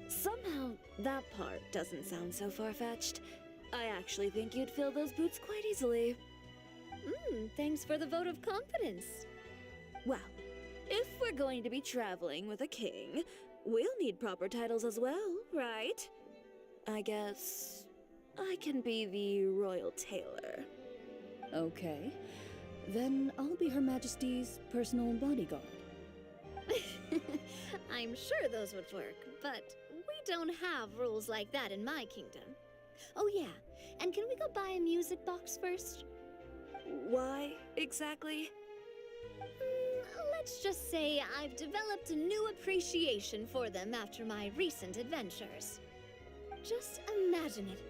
Somehow, that part doesn't sound so far-fetched. I actually think you'd fill those boots quite easily. Thanks for the vote of confidence. Well, if we're going to be traveling with a king, we'll need proper titles as well, right? I guess I can be the royal tailor. Okay. Then I'll be Her Majesty's personal bodyguard. I'm sure those would work, but we don't have rules like that in my kingdom. Oh yeah, and can we go buy a music box first? Why, exactly? Let's just say I've developed a new appreciation for them after my recent adventures. Just imagine it.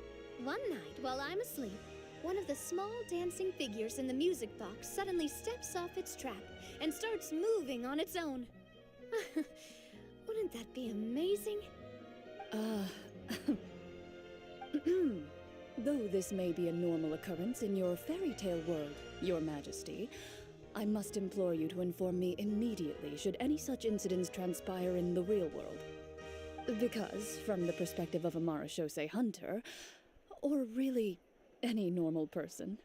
One night, while I'm asleep, one of the small dancing figures in the music box suddenly steps off its track and starts moving on its own. Wouldn't that be amazing? Though this may be a normal occurrence in your fairy tale world, Your Majesty, I must implore you to inform me immediately should any such incidents transpire in the real world. Because, from the perspective of a Marachose hunter, or really any normal person.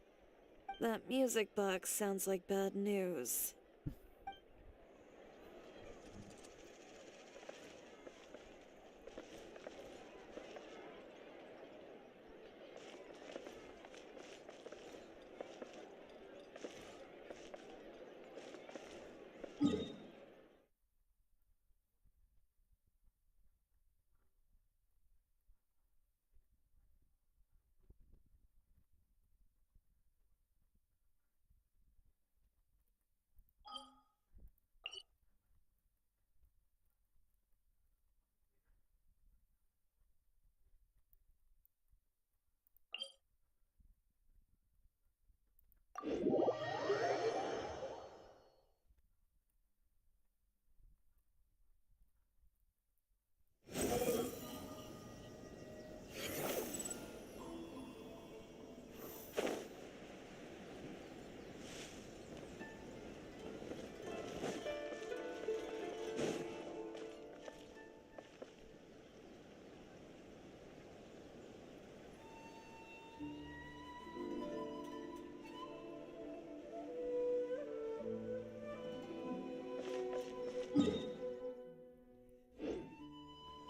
That music box sounds like bad news.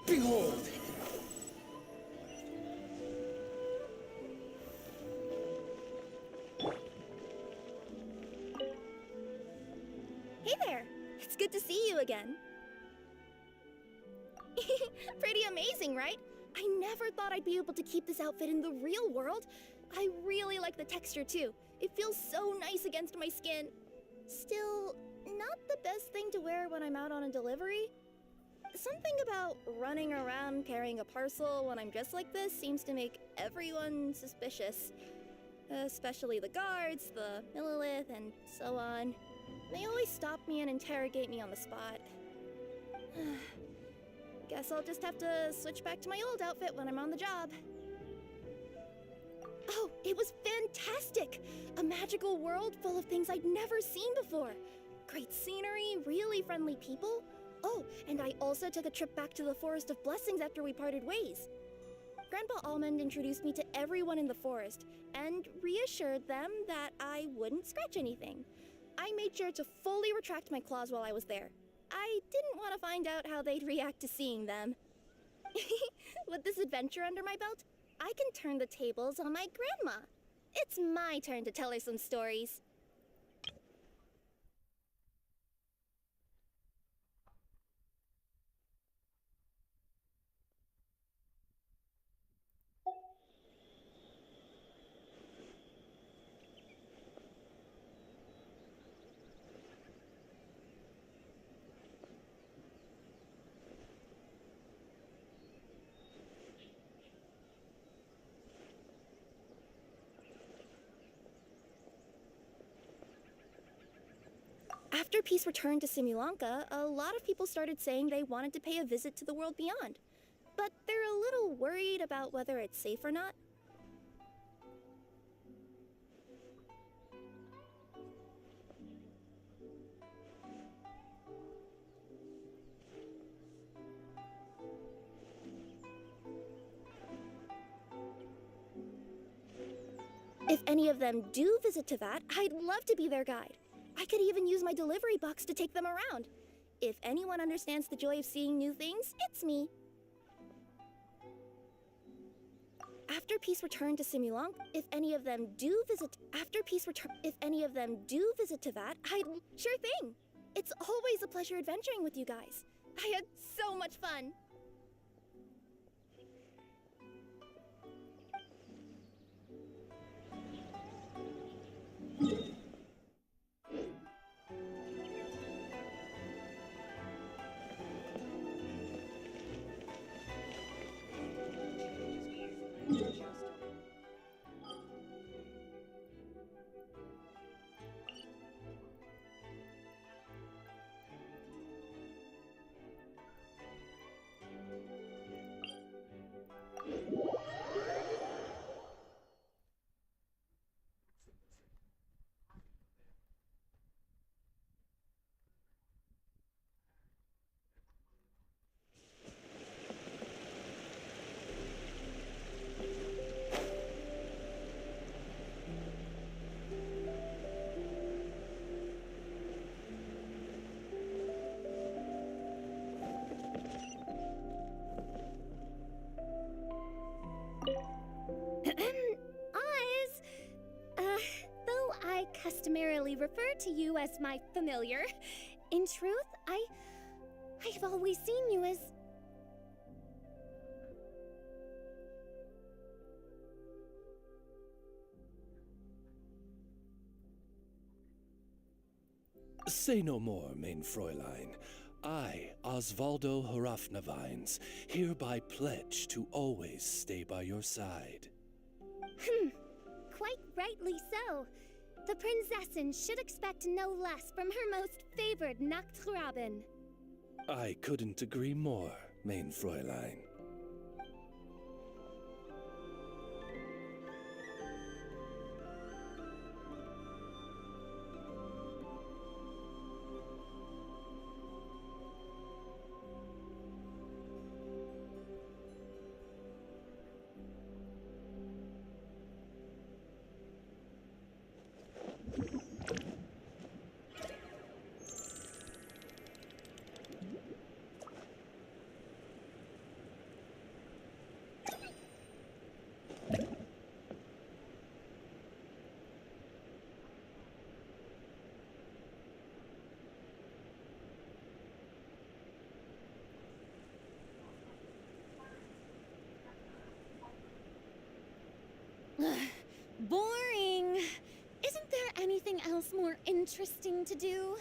Behold! Hey there! It's good to see you again. Pretty amazing, right? I never thought I'd be able to keep this outfit in the real world. I really like the texture too. It feels so nice against my skin. Still, not the best thing to wear when I'm out on a delivery. Something about running around carrying a parcel when I'm dressed like this seems to make everyone suspicious. Especially the guards, the Millilith, and so on. They always stop me and interrogate me on the spot. Guess I'll just have to switch back to my old outfit when I'm on the job. Oh, it was fantastic! A magical world full of things I'd never seen before. Great scenery, really friendly people. Oh, and I also took a trip back to the Forest of Blessings after we parted ways. Grandpa Almond introduced me to everyone in the forest and reassured them that I wouldn't scratch anything. I made sure to fully retract my claws while I was there. I didn't want to find out how they'd react to seeing them. With this adventure under my belt, I can turn the tables on my grandma. It's my turn to tell her some stories. After peace returned to Simulanka, a lot of people started saying they wanted to pay a visit to the world beyond. But they're a little worried about whether it's safe or not. If any of them do visit Teyvat, I'd love to be their guide. I could even use my delivery box to take them around. If anyone understands the joy of seeing new things, it's me. After peace returned to Simulanka, if any of them do visit Teyvat, sure thing. It's always a pleasure adventuring with you guys. I had so much fun. Though I customarily refer to you as my familiar, in truth, I've always seen you as... Say no more, mein Fräulein. I, Osvaldo Hrafnavines, hereby pledge to always stay by your side. Quite rightly so. The Prinzessin should expect no less from her most favored Nachtraben. I couldn't agree more, mein Fräulein. Boring! Isn't there anything else more interesting to do?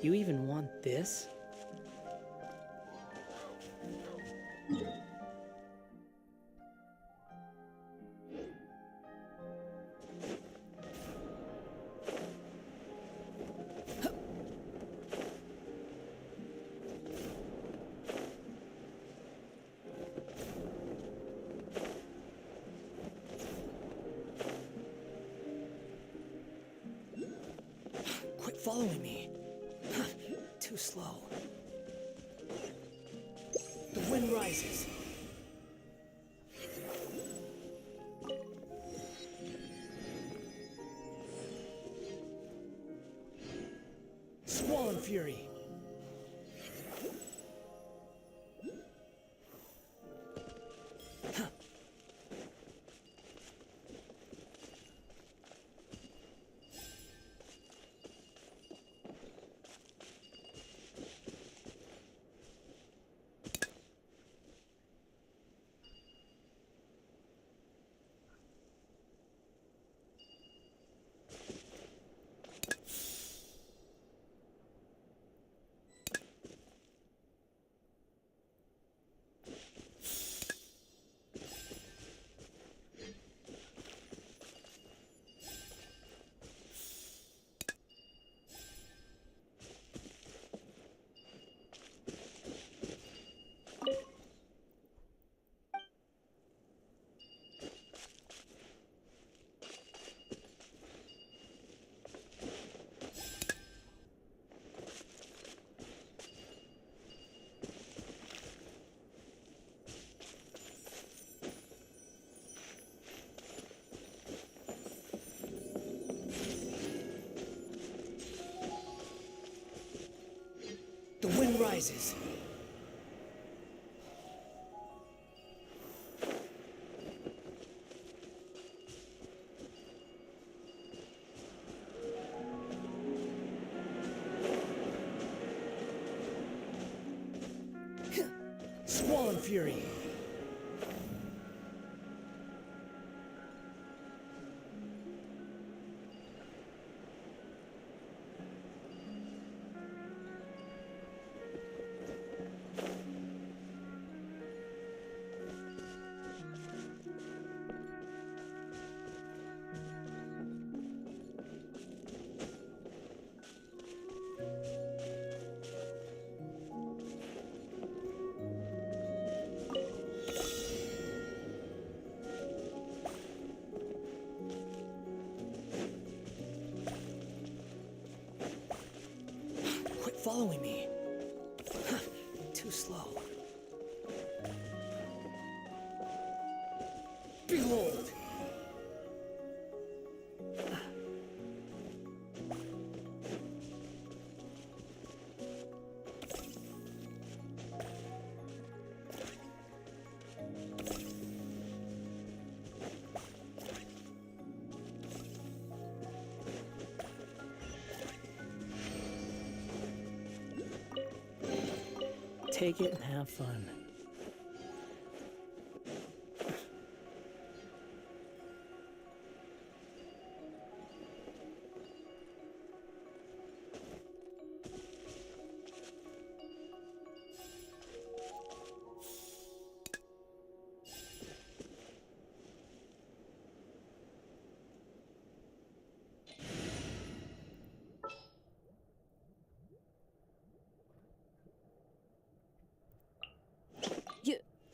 You even want this? Quit following me. Too slow. The wind rises. Squall and fury. The wind rises. Squall and fury. Quit following me. Too slow. Behold! Take it and have fun.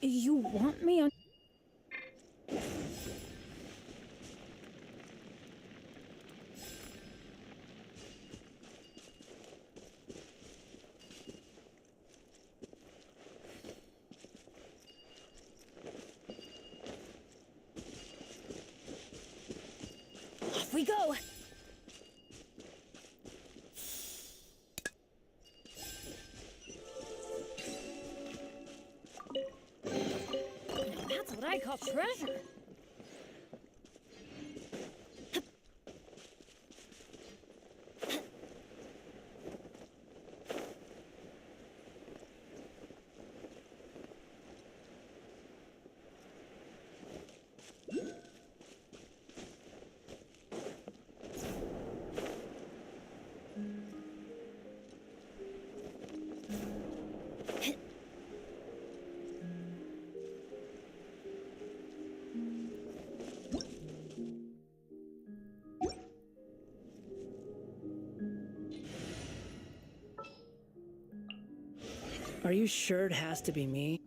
You want me on... Off we go! That's what I call treasure. Are you sure it has to be me?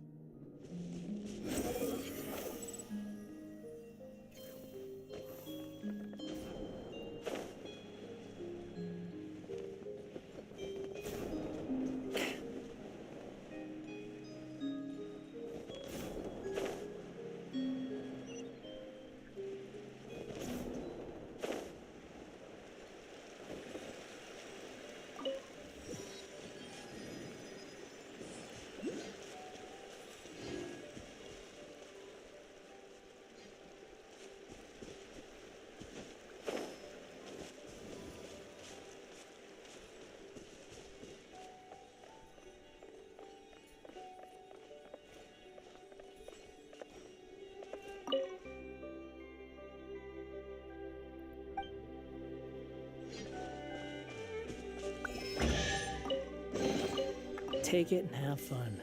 Take it and have fun.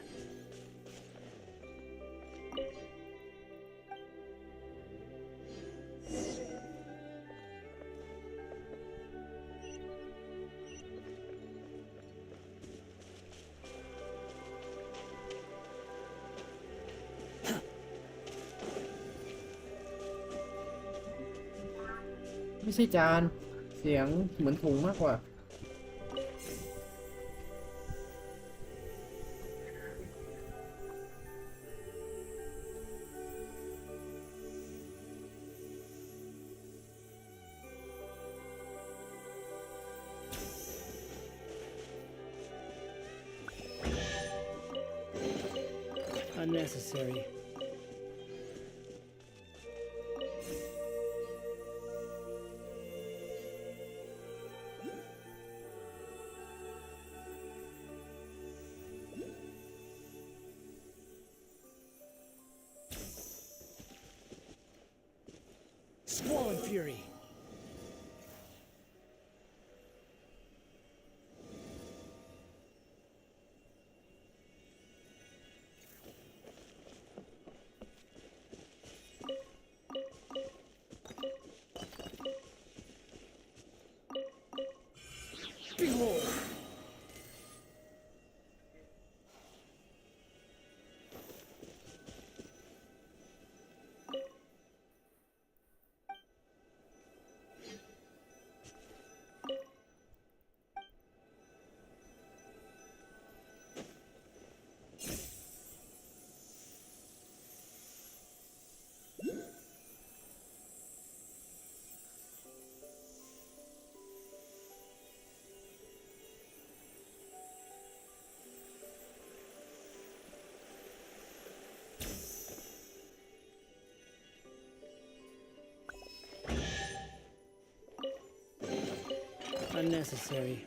Không phải jàn, tiếngเหมือนถุงมากกว่า Unnecessary. Squall and Fury. Behold! Unnecessary.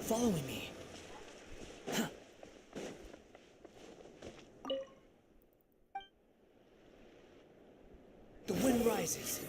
Following me. Huh. The wind rises.